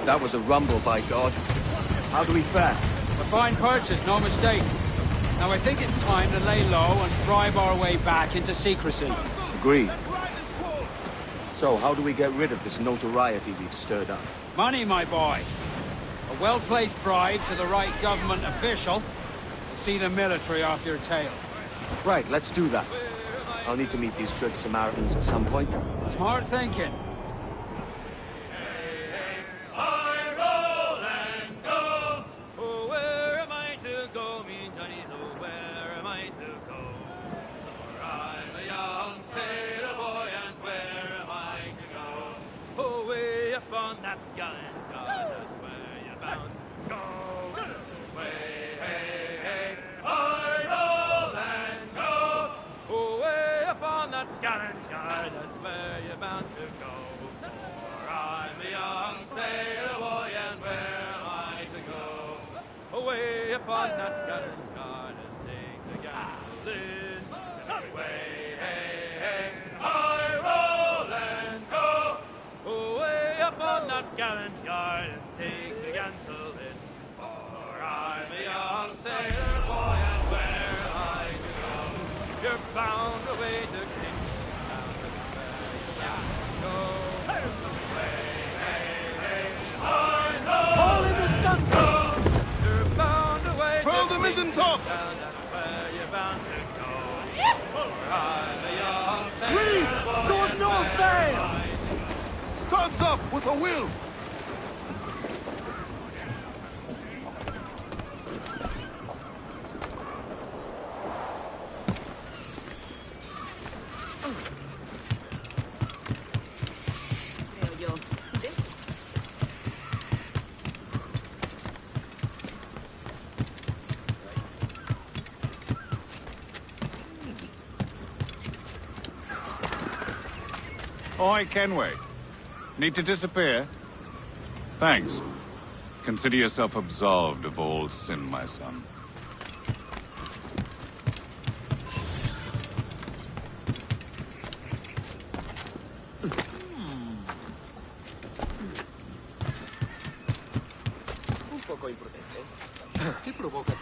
That was a rumble, by God. How do we fare? A fine purchase, no mistake. Now I think it's time to lay low and bribe our way back into secrecy. Agreed. So, how do we get rid of this notoriety we've stirred up? Money, my boy. A well-placed bribe to the right government official will see the military off your tail. Right, let's do that. I'll need to meet these good Samaritans at some point. Smart thinking. That's where you're bound to go. For I'm a young sailor boy, and where am I to go? Away upon that gallant garden, take the gasoline. Away, hey, hey, I roll and go. Away upon that gallant yard, and take the gasoline. For I'm a young sailor boy, and where am I to go? You're bound away to Furl the mizzen top! Reef! Sword no fail! Studs up with a will! Oi, Kenway. Need to disappear? Thanks. Consider yourself absolved of all sin, my son. Un poco imprudente. ¿Qué provoca?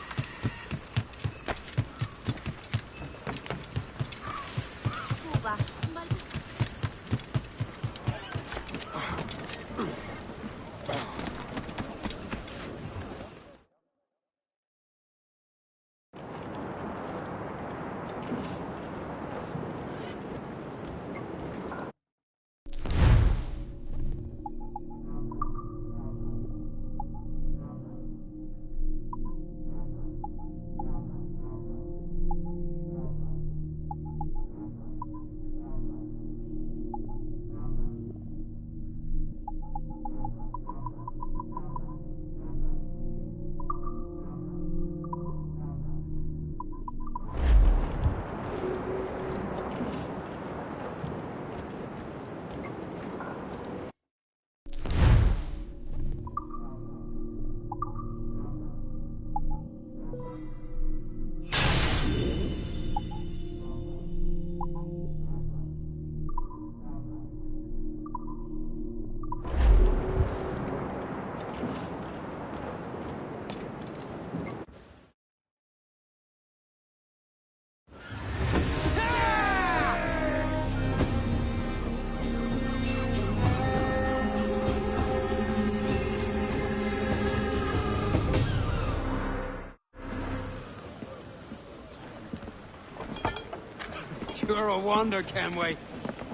You're a wonder, Kenway.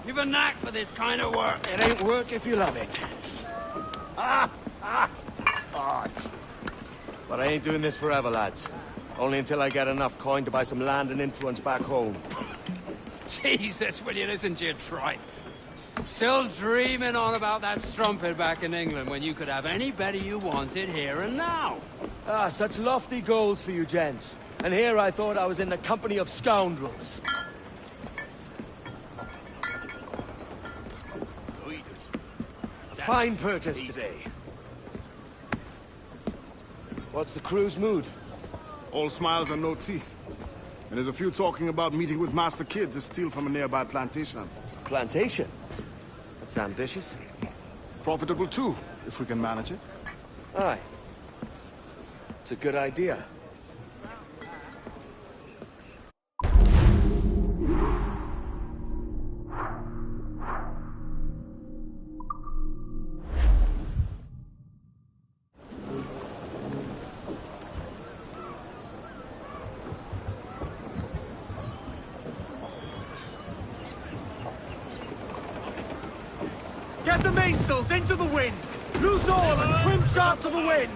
You've a knack for this kind of work. It ain't work if you love it. It's hard. But I ain't doing this forever, lads. Only until I get enough coin to buy some land and influence back home. Jesus, will you listen to your tripe? Still dreaming on about that strumpet back in England when you could have anybody you wanted here and now. Ah, such lofty goals for you gents. And here I thought I was in the company of scoundrels. Fine purchase today. What's the crew's mood? All smiles and no teeth. And there's a few talking about meeting with Master Kid to steal from a nearby plantation. Plantation? That's ambitious. Profitable too, if we can manage it. Aye. It's a good idea. Get the mainsails into the wind! Loose all and trim sharp to the wind!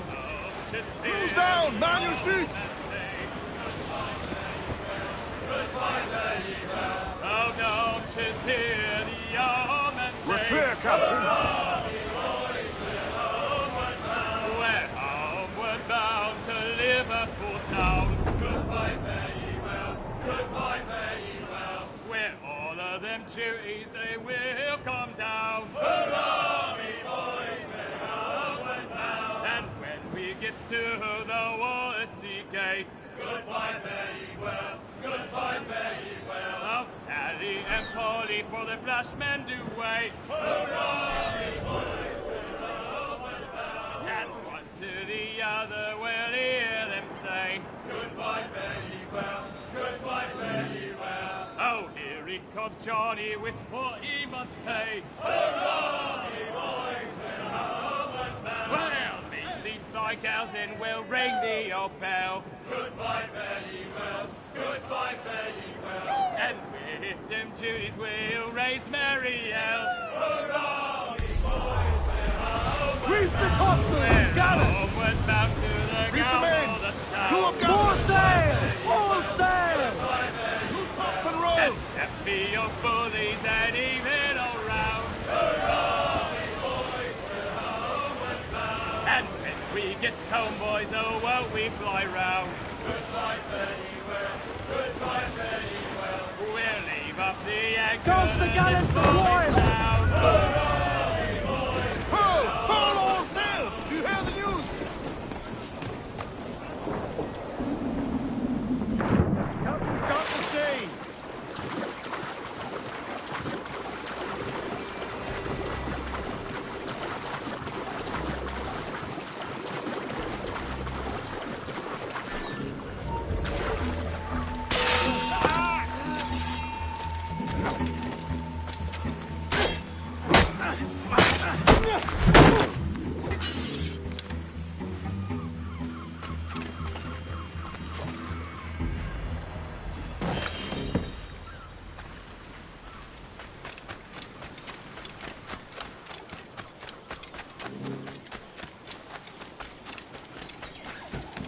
Cruise down! Man your sheets! We're clear, Captain. We're homeward bound to Liverpool town. Goodbye, fare ye well. Goodbye, fare ye well. Where all of them duties they will come down. Hurrah, me boys, we're homeward bound. And when we get to the Wallasey gates, goodbye, fare ye well. Goodbye, fare ye well. Oh, Sally and Polly for the flashmen do wait. Hurrah, me boys, we're homeward bound. And one to the other we'll hear them say, goodbye, fare ye well. Goodbye, fare ye well. Oh, here he comes Johnny with 40 months' pay. Hurrah, me boys, we're homeward bound. Well, meet these thy gals and we'll ring the old bell. Goodbye, fare ye well. Goodbye, fare ye well. And with them duties we'll raise merry yell. Hurrah, me boys, we're homeward. Reef the topsails! Got it! Homeward bound to the Reef the main! of the town. Crew up, More sail! All sail! Loose tops and rolls! Except for your bullies and even all round. Hurrah, me boys, we're homeward bound. And when we get home, boys, oh, won't we fly round? Goodbye, fare ye well. Goodbye, fare ye well. We'll leave up the anchor. Toss the gallant to royal! Hurrah, me boys. Full all sail! Do you hear the news? Captain got to sea!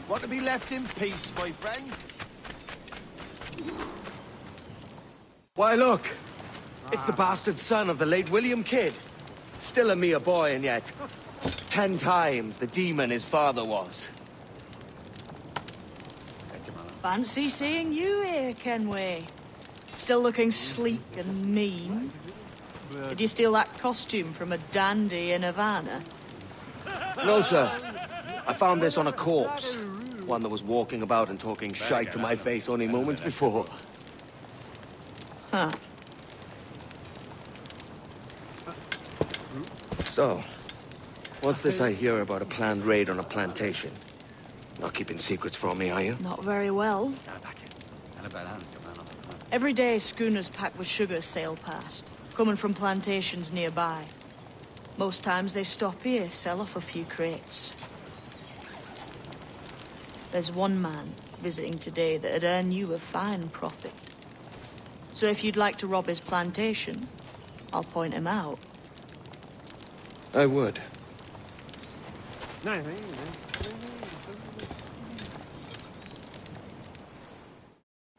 Want to be left in peace, my friend? Why, look! It's the bastard son of the late William Kidd. Still a mere boy, and yet 10 times the demon his father was. Fancy seeing you here, Kenway. Still looking sleek and mean. Did you steal that costume from a dandy in Havana? No, sir. I found this on a corpse. One that was walking about and talking shite to my face only moments before. Huh. So, what's this I hear about a planned raid on a plantation? Not keeping secrets from me, are you? Not very well. Every day, schooners packed with sugar sail past, coming from plantations nearby. Most times they stop here, sell off a few crates. There's one man visiting today that'd earn you a fine profit. So if you'd like to rob his plantation, I'll point him out. I would.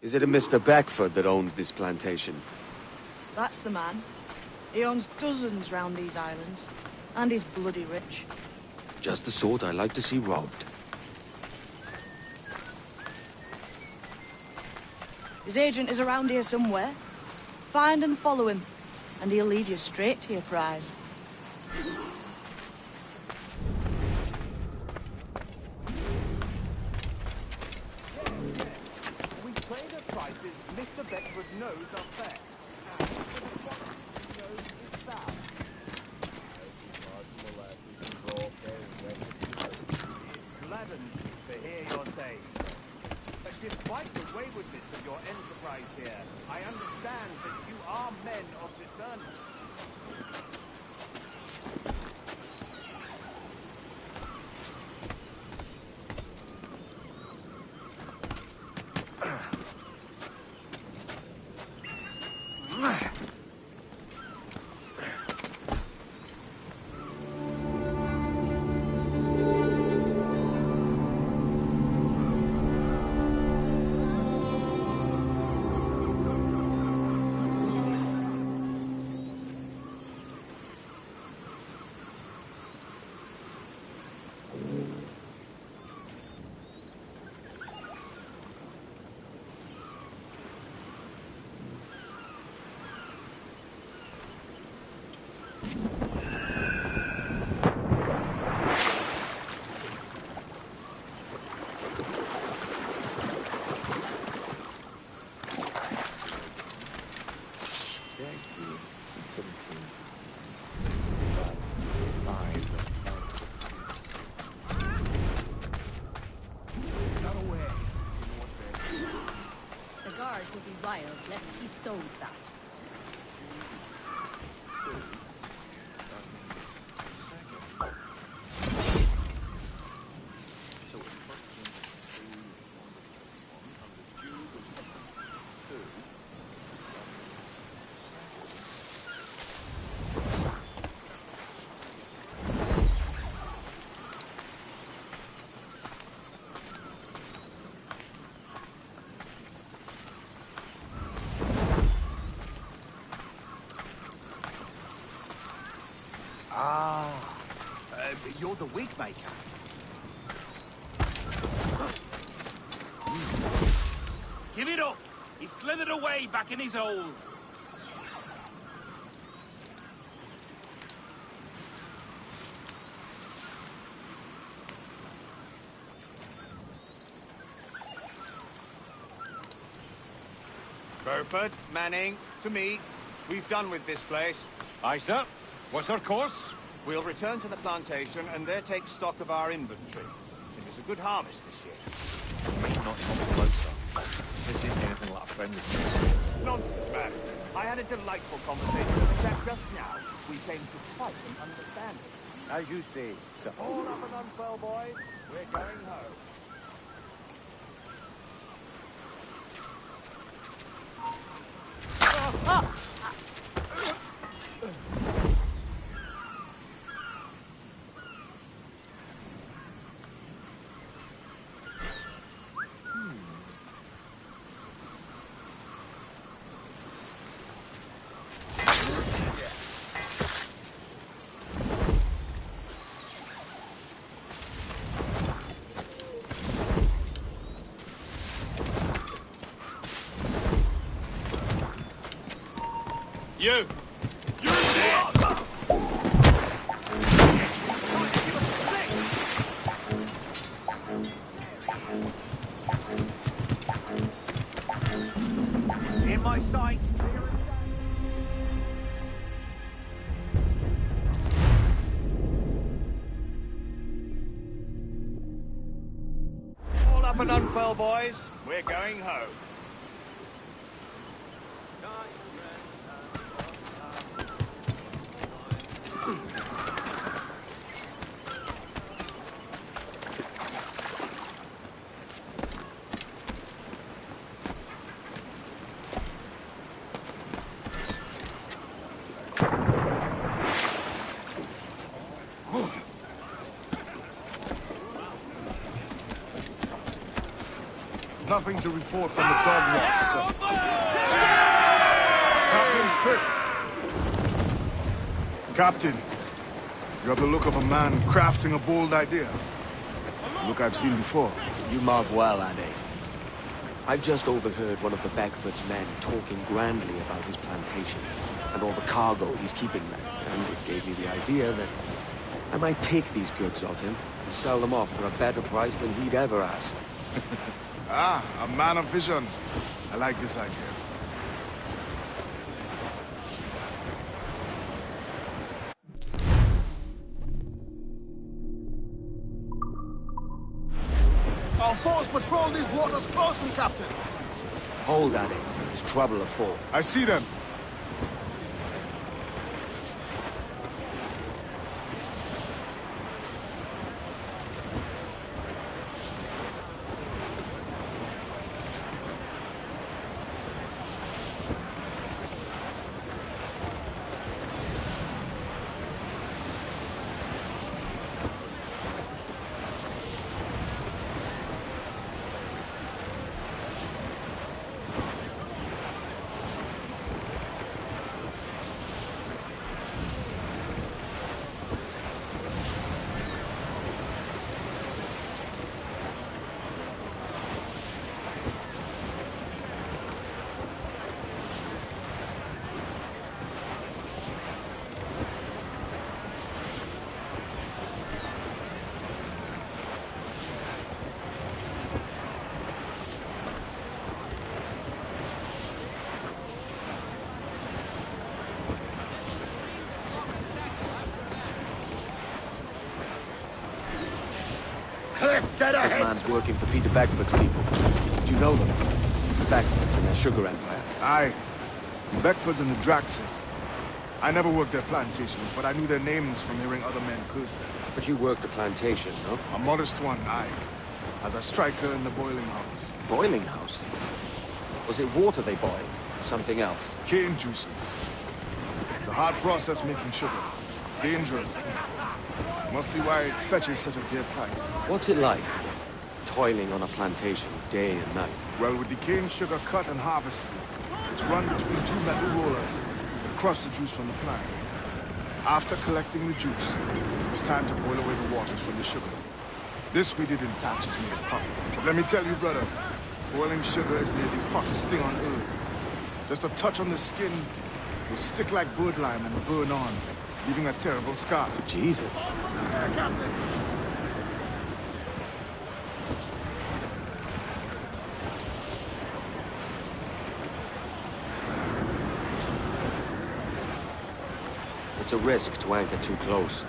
Is it a Mr. Beckford that owns this plantation? That's the man. He owns dozens round these islands. And he's bloody rich. Just the sort I like to see robbed. His agent is around here somewhere. Find and follow him, and he'll lead you straight to your prize. We play the prices Mr. Beckford knows are fair. And the quantity knows is foul. waywardness of your enterprise here. I understand that you are men of discernment. Will be wild lest he stows that. You're the wig maker. Give it up! He slithered away back in his hole. Burford, Manning, to me. We've done with this place. Aye, sir. What's our course? We'll return to the plantation and there take stock of our inventory. It was a good harvest this year. Maybe not come closer. This isn't anything like a friendly thing. Nonsense, man. I had a delightful conversation with the chap just now. We came to quite an understanding. As you see, all up and unfurl, boys. We're going home. You! You're In my sights, clear and All up and unfurl, boys. We're going home. Nothing to report from the dog walk, sir. Captain's trip. Captain, you have the look of a man crafting a bold idea. A look I've seen before. You mark well, Andy. I've just overheard one of the Beckford's men talking grandly about his plantation and all the cargo he's keeping there, and it gave me the idea that I might take these goods off him and sell them off for a better price than he'd ever ask. Ah, a man of vision. I like this idea. Our force patrol these waters closely, Captain. Hold at it. There's trouble afoot. I see them. This man's working for Peter Beckford's people. Do you know them? The Beckfords and their sugar empire. Aye. The Beckfords and the Draxes. I never worked their plantations, but I knew their names from hearing other men curse them. But you worked a plantation, no? A modest one, aye. As a striker in the boiling house. Boiling house? Was it water they boiled? Or something else? Cane juices. It's a hard process making sugar. Dangerous. Must be why it fetches such a dear price. What's it like? Toiling on a plantation day and night. Well, with the cane sugar cut and harvested, it's run between two metal rollers that crush the juice from the plant. After collecting the juice, it's time to boil away the waters from the sugar. This we did in thatches made of cotton. But let me tell you, brother, boiling sugar is near the hottest thing on earth. Just a touch on the skin will stick like birdlime and burn on, leaving a terrible scar. Jesus. It's a risk to anchor too close.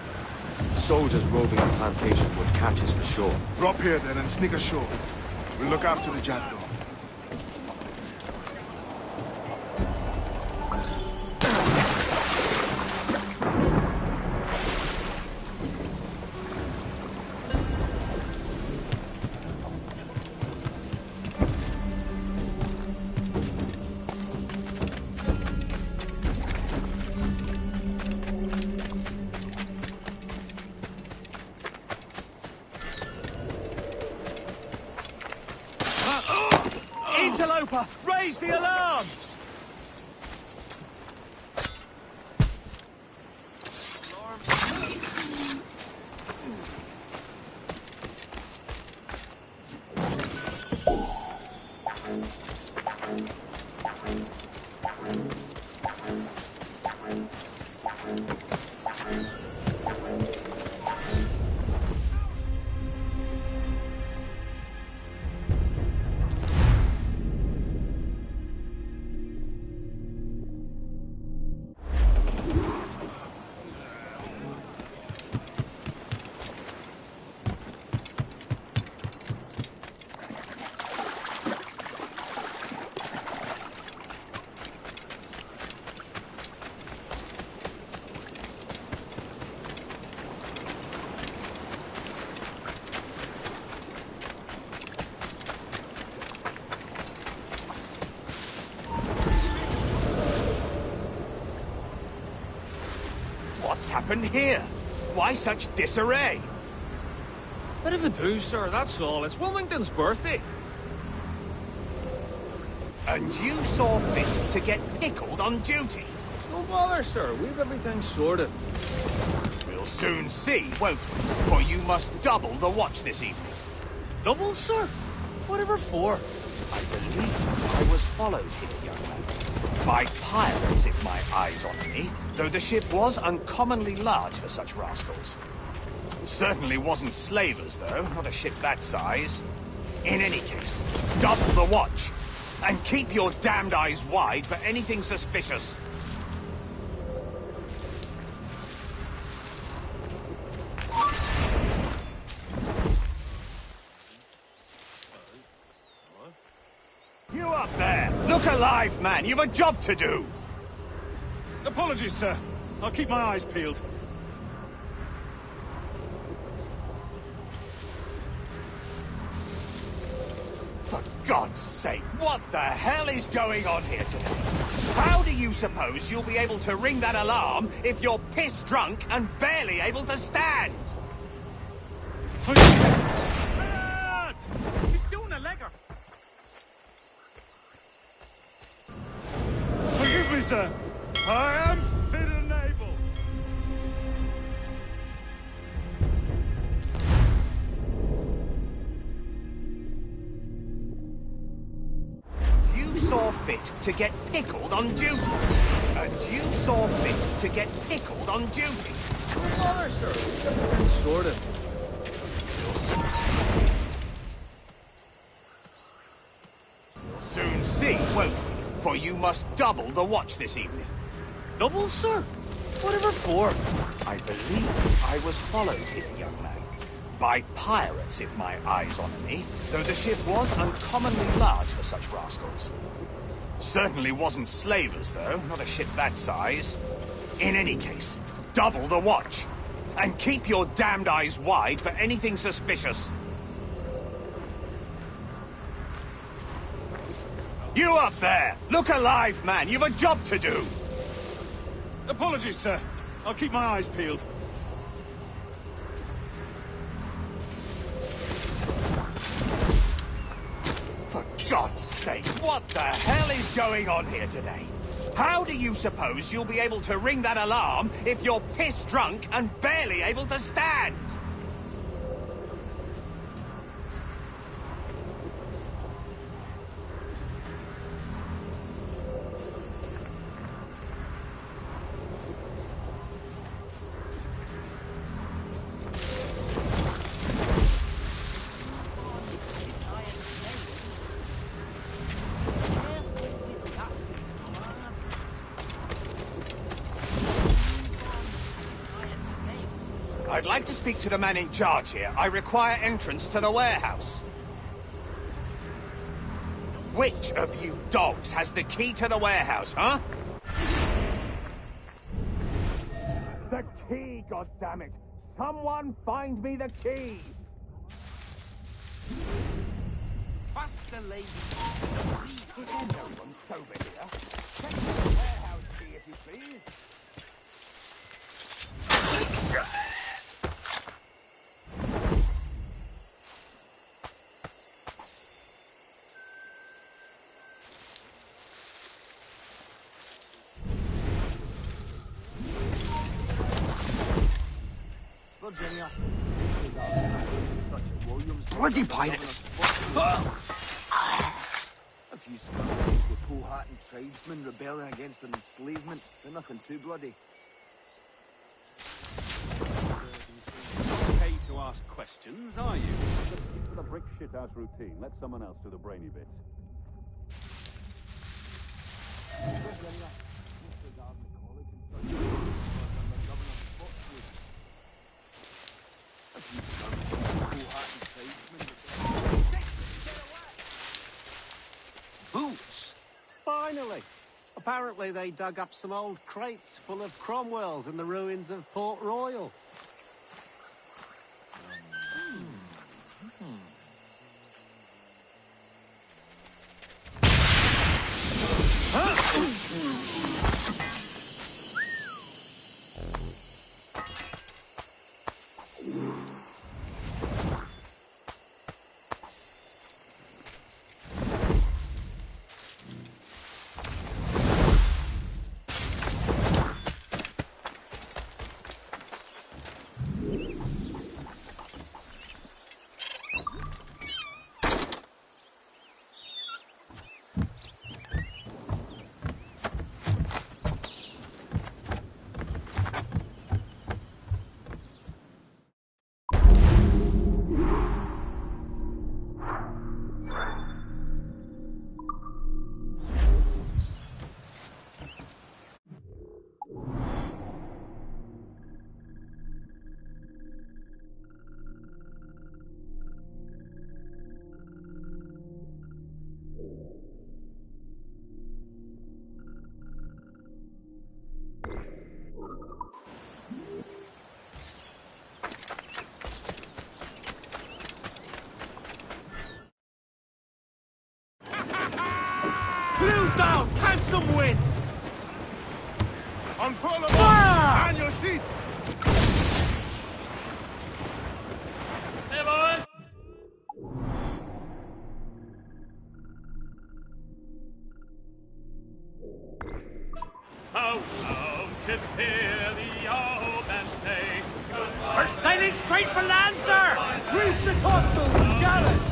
Soldiers roving the plantation would catch us for sure. Drop here then and sneak ashore. We'll look after the jackdaw. Interloper! Raise the alarm! What's happened here? Why such disarray? Bit of a do, sir, that's all. It's Wilmington's birthday. And you saw fit to get pickled on duty? No bother, sir. We've everything sorted. We'll soon see, won't we? For you must double the watch this evening. Double, sir? Whatever for? I believe I was followed here, young man. By pirates, if my eyes honour me, though the ship was uncommonly large for such rascals. Certainly wasn't slavers, though, not a ship that size. In any case, double the watch, and keep your damned eyes wide for anything suspicious. You up there! alive, man! You've a job to do! Apologies, sir. I'll keep my eyes peeled. For God's sake, what the hell is going on here today? How do you suppose you'll be able to ring that alarm if you're piss drunk and barely able to stand? He's doing a legger. Forgive me, sir. I am fit and able. You saw fit to get pickled on duty. And you saw fit to get pickled on duty. Water, sir. Sort of. Soon see, won't we? For you must double the watch this evening. Double, sir? Whatever for? I believe I was followed here, young man. By pirates, if my eye's on me, though the ship was uncommonly large for such rascals. Certainly wasn't slavers, though, not a ship that size. In any case, double the watch. And keep your damned eyes wide for anything suspicious. You up there! Look alive, man! You've a job to do! Apologies, sir. I'll keep my eyes peeled. For God's sake, what the hell is going on here today? How do you suppose you'll be able to ring that alarm if you're piss drunk and barely able to stand? I'd like to speak to the man in charge here. I require entrance to the warehouse. Which of you dogs has the key to the warehouse, huh? The key, goddammit! Someone find me the key! Faster, lady. No one's sober here. Take the warehouse key, if you please. Virginia. Bloody pirates! If you scoundrels with full-hearted tribesmen rebelling against their enslavement, they're nothing too bloody. Paid to ask questions, are you? For the brick shithouse routine, let someone else do the brainy bits. Boots? Finally! Apparently they dug up some old crates full of Cromwells in the ruins of Port Royal. some wind! Unfurl them! Man your sheets! Hey, boys! Ho, ho, just hear the old man say goodbye. We're sailing straight for land, sir! Grease the topsails and gallant!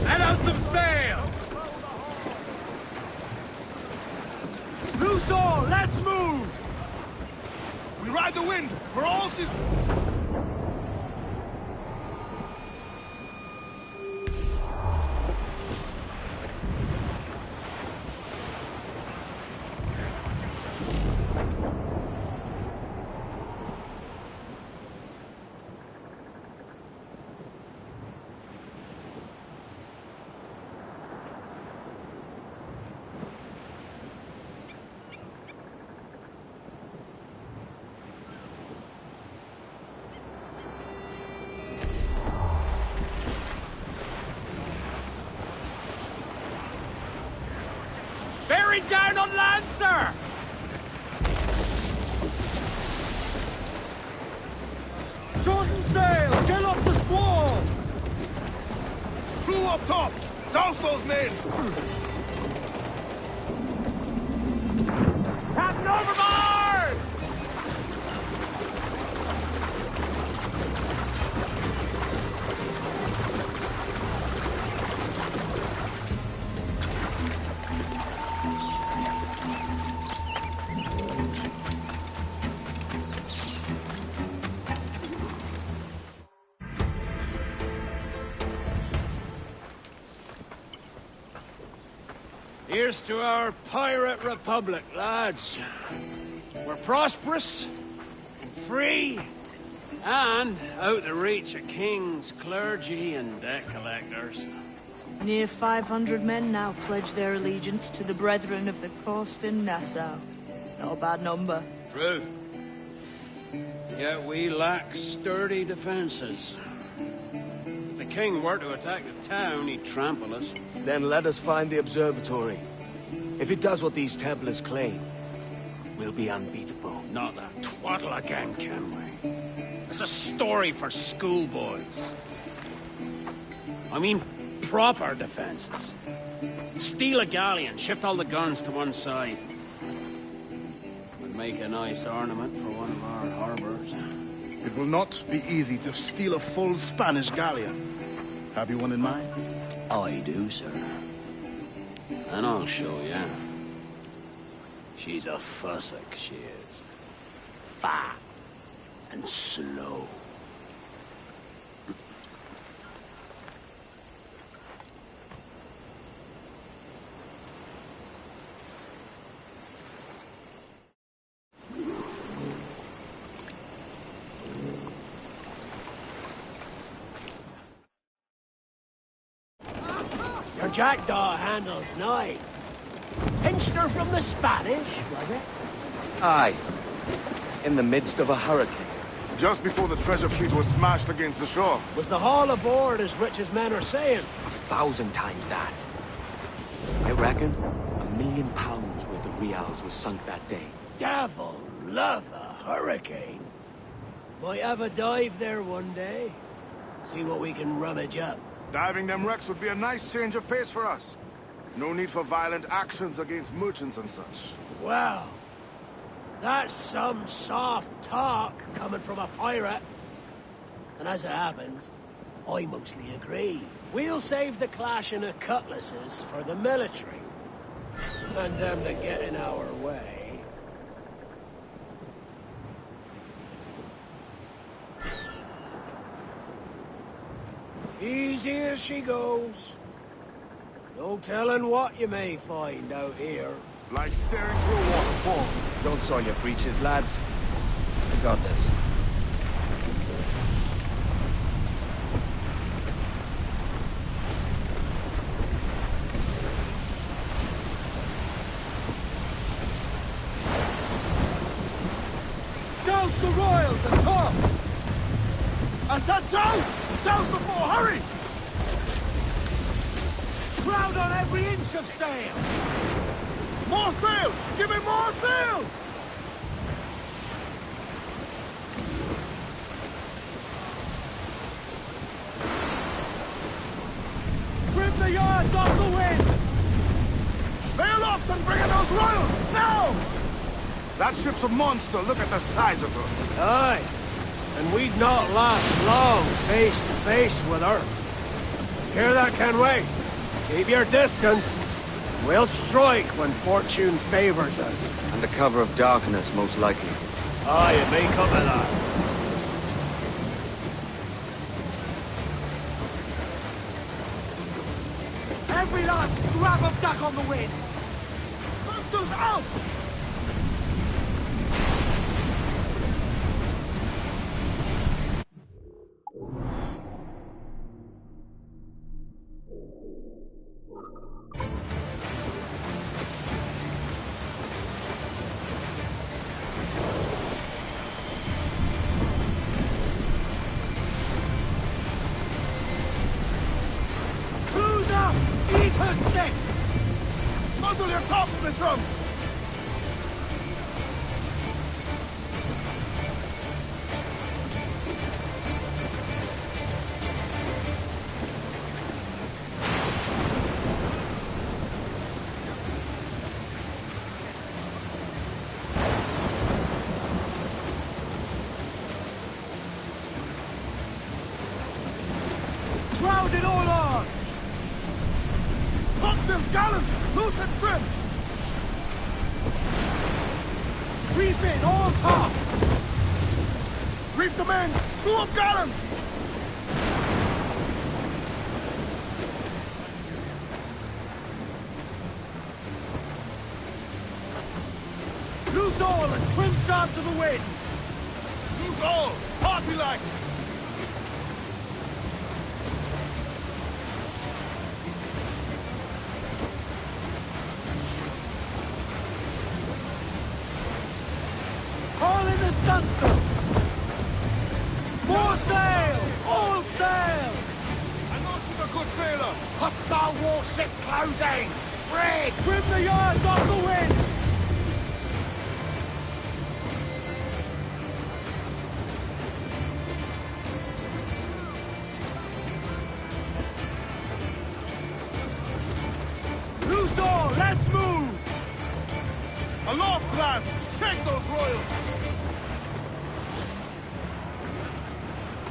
Let out some sail! Loose all, let's move! We ride the wind for all seas. Bearing down on land, sir! Shorten sail! Get off the squall! Crew up tops! Douse those men! Captain overboard! Here's to our pirate republic, lads. We're prosperous, and free, and out the reach of kings, clergy, and debt collectors. Near 500 men now pledge their allegiance to the Brethren of the Coast in Nassau. Not a bad number. Truth. Yet we lack sturdy defenses. If the king were to attack the town, he'd trample us. Then let us find the observatory. If it does what these Templars claim, we'll be unbeatable. Not that twaddle again, can we? It's a story for schoolboys. I mean, proper defenses. Steal a galleon, shift all the guns to one side. Would make a nice ornament for one of our harbors. It will not be easy to steal a full Spanish galleon. Have you one in mind? I do, sir. And I'll show you. She's a fussock, she is. Fat and slow. Your jackdaw handles nice. Pinched her from the Spanish, was it? Aye. In the midst of a hurricane. Just before the treasure fleet was smashed against the shore. Was the haul aboard as rich as men are saying? 1,000 times that. I reckon £1 million worth of reals was sunk that day. Devil love a hurricane. Might have a dive there one day. See what we can rummage up. Diving them wrecks would be a nice change of pace for us. No need for violent actions against merchants and such. Well, that's some soft talk coming from a pirate. And as it happens, I mostly agree. We'll save the clashing of cutlasses for the military. And them that get in our way. Easy as she goes. No telling what you may find out here. Like staring through a waterfall. Don't soil your breeches, lads. I got this. Douse the royals and top! I said douse! Douse before, hurry! Crowd on every inch of sail! More sail! Give me more sail! Trim the yards off the wind! Lay aloft and bring in those royals! Now! That ship's a monster. Look at the size of her. Aye. And we'd not last long face to face with her. Hear that, Kenway? Keep your distance. We'll strike when fortune favors us. Under cover of darkness, most likely. Aye, it may come to that. Every last scrap of duck on the wind! Monsters out! Eat her sticks! Muzzle your tops, Mitrums! Crowd it all on! Topsails, gallants! Loose and trim! Reef in, all top! Reef the men! Crew up gallants! Loose all and trim sharp to the wind! Loose all! Party-like! All in the stunsail! More sail! All sail! I know she's a good sailor! Hostile warship closing! Rig! Trim the yards off the wind! Loose all! Let's move! Aloft, lads! Shake those royals!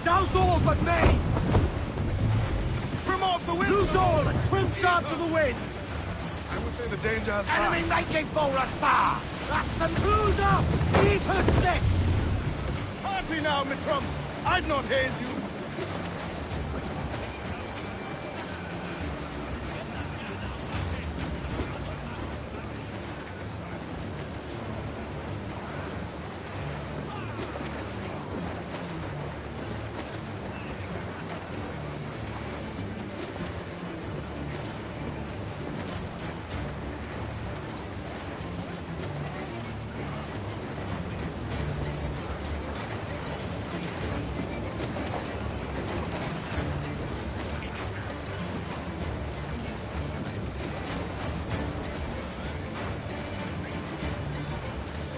Douse all but mains! Trim off the wind! Loose all and trim sharp to the wind! I would say the danger has passed. Enemy making for us, sir! That's some... Cruise up! Eat her sticks! Party now, Mitrums! I'd not haze you!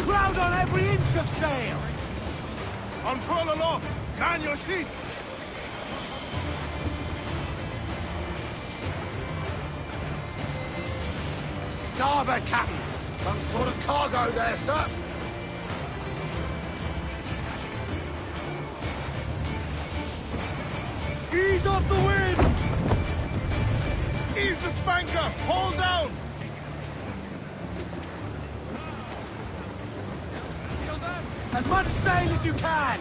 Crowd on every inch of sail! Unfurl aloft! Man your sheets! Starboard, Captain! Some sort of cargo there, sir! Ease off the wind! Ease the spanker! Hold down! As much sail as you can!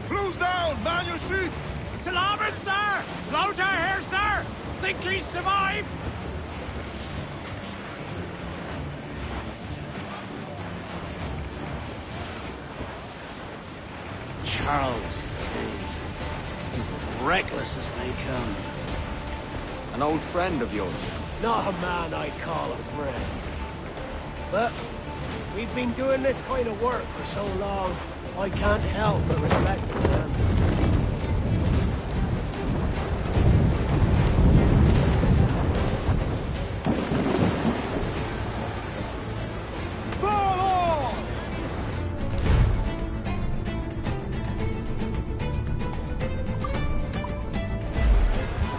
Close down! Man your sheets! To larboard, sir! Floater here, sir! Think he survived? Charles King. He's as reckless as they come. An old friend of yours? Not a man I'd call a friend. But we've been doing this kind of work for so long, I can't help but respect the man.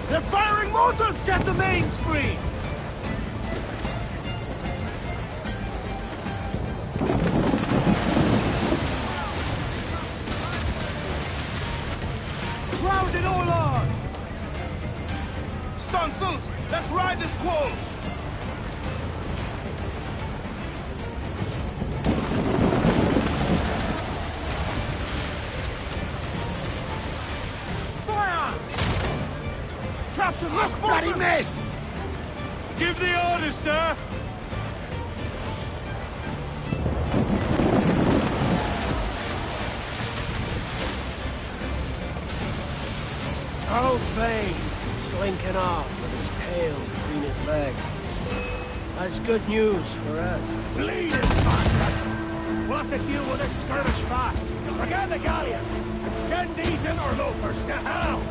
They're firing mortars! Get the mains free! Round it all on! Stunsels, let's ride the squall! Captain, look! Bloody missed! Give the orders, sir! Earl's Bane, slinking off with his tail between his legs. That's good news for us. Bleeding bastards! We'll have to deal with this skirmish fast. Forget the galleon, and send these interlopers to hell!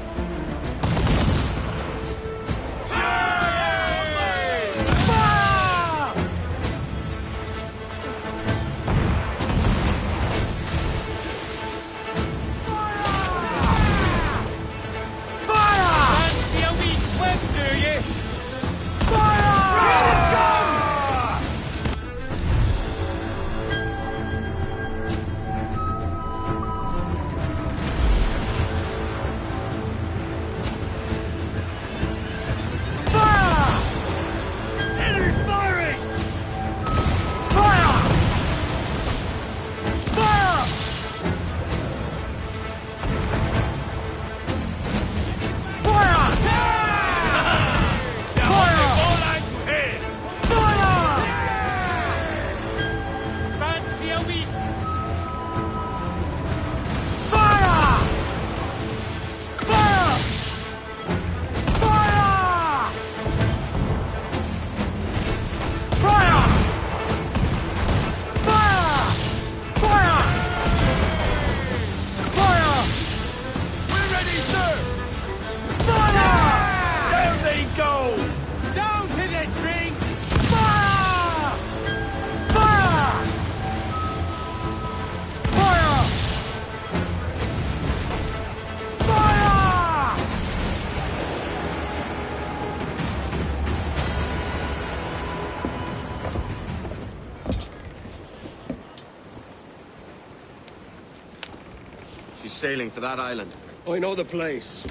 She's sailing for that island. I know the place.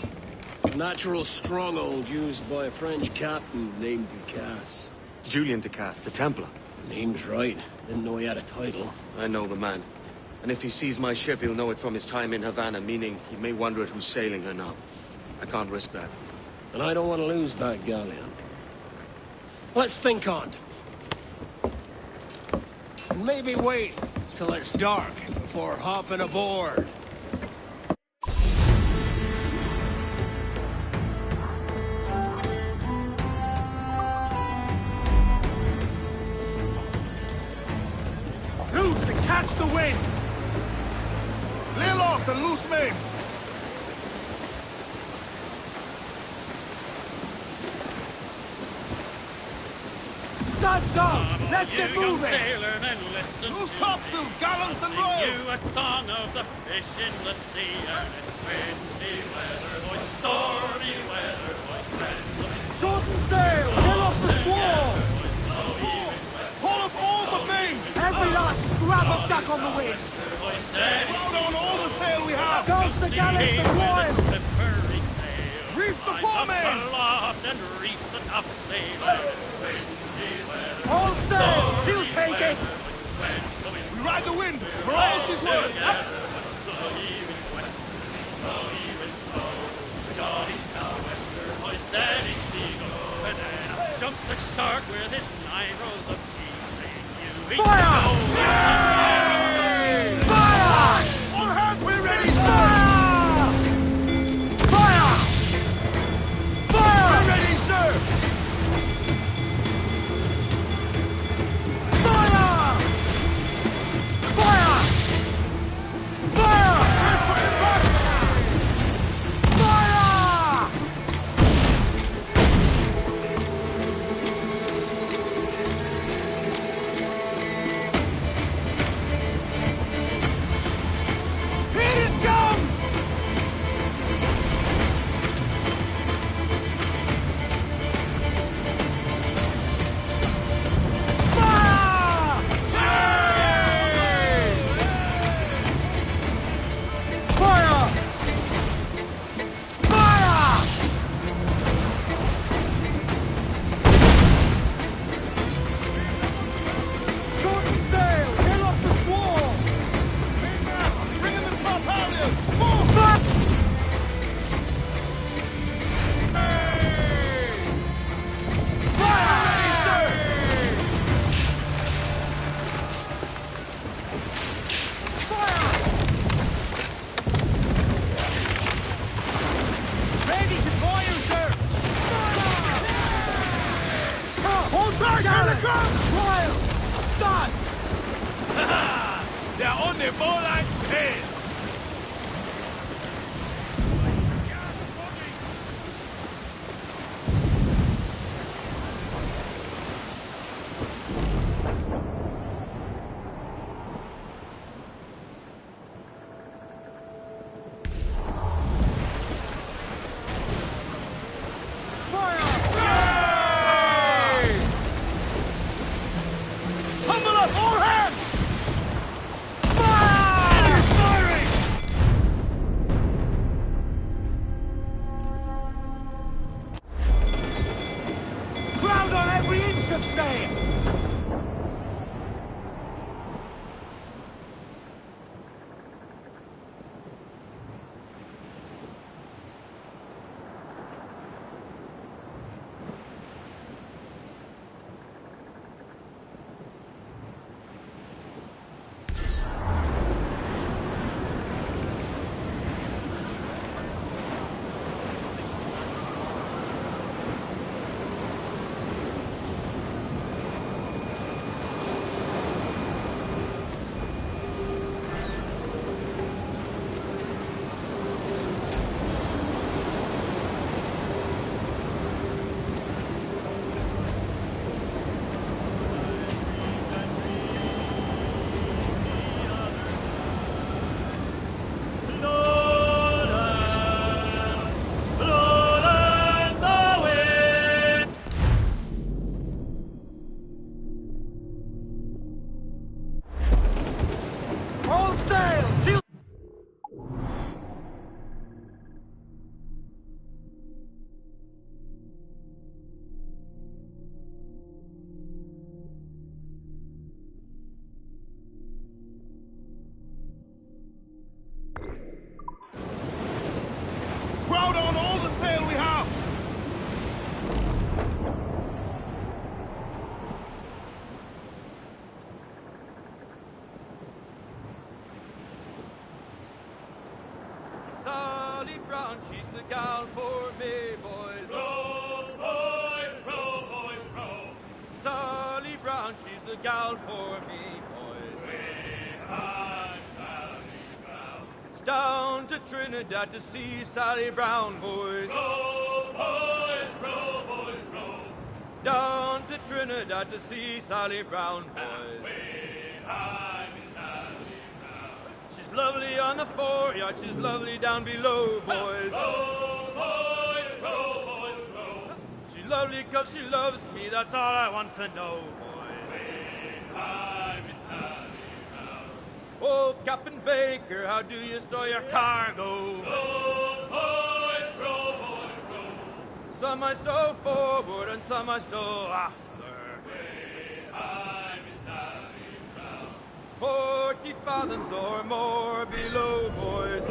A natural stronghold used by a French captain named Ducasse. Julian Ducasse, the Templar. Name's right. Didn't know he had a title. I know the man. And if he sees my ship, he'll know it from his time in Havana, meaning he may wonder at who's sailing her now. I can't risk that. And I don't want to lose that galleon. Let's think on it. And maybe wait till it's dark before hopping aboard. Loose and catch the wind! Lay aloft and loose main! Studs up! Let's get moving! Sailor, then listen Loose to topsails, me. gallants I'll and sing royals! you a song of the fish in the sea, and it's windy weather, boys, stormy weather, boys, friends of it. Shorten sail! Get off the squall! Pull up all the main! Every last scrap of duck on the wind! Crowd on all the sail we have! Goes the gallants and royals! Reef the foreman! Aloft and reef the topsail, and it's windy weather. All sail! She'll take it! We ride the wind for all she's worth! Jumps the shark with his 9 rows of teeth. Fire! Fire! All hands, we're ready, sir! Fire! Fire! We're ready, sir! Fire! Fire! Fire! Fire! all I'm saying. Tumble up, all hands! Ground on every inch of sail! All sail! Seal! Crowd on all the sail we have! Sally Brown, she's the gal for me, boys. Row, boys, row, boys, row. Sally Brown, she's the gal for me, boys. Way high, Sally Brown. It's down to Trinidad to see Sally Brown, boys. Row, boys, row, boys, row. Down to Trinidad to see Sally Brown, boys. Way high, Sally Brown. She's lovely on the foreyard, she's lovely down below, boys. Row, boys, row, boys, row. She's lovely 'cause she loves me, that's all I want to know, boys. Way high, Miss Sally Brown. Oh, Captain Baker, how do you store your cargo? Row, boys, row, boys, row. Some I stow forward and some I stow after. Way high, Miss Sally Brown. 40 fathoms or more below, boys.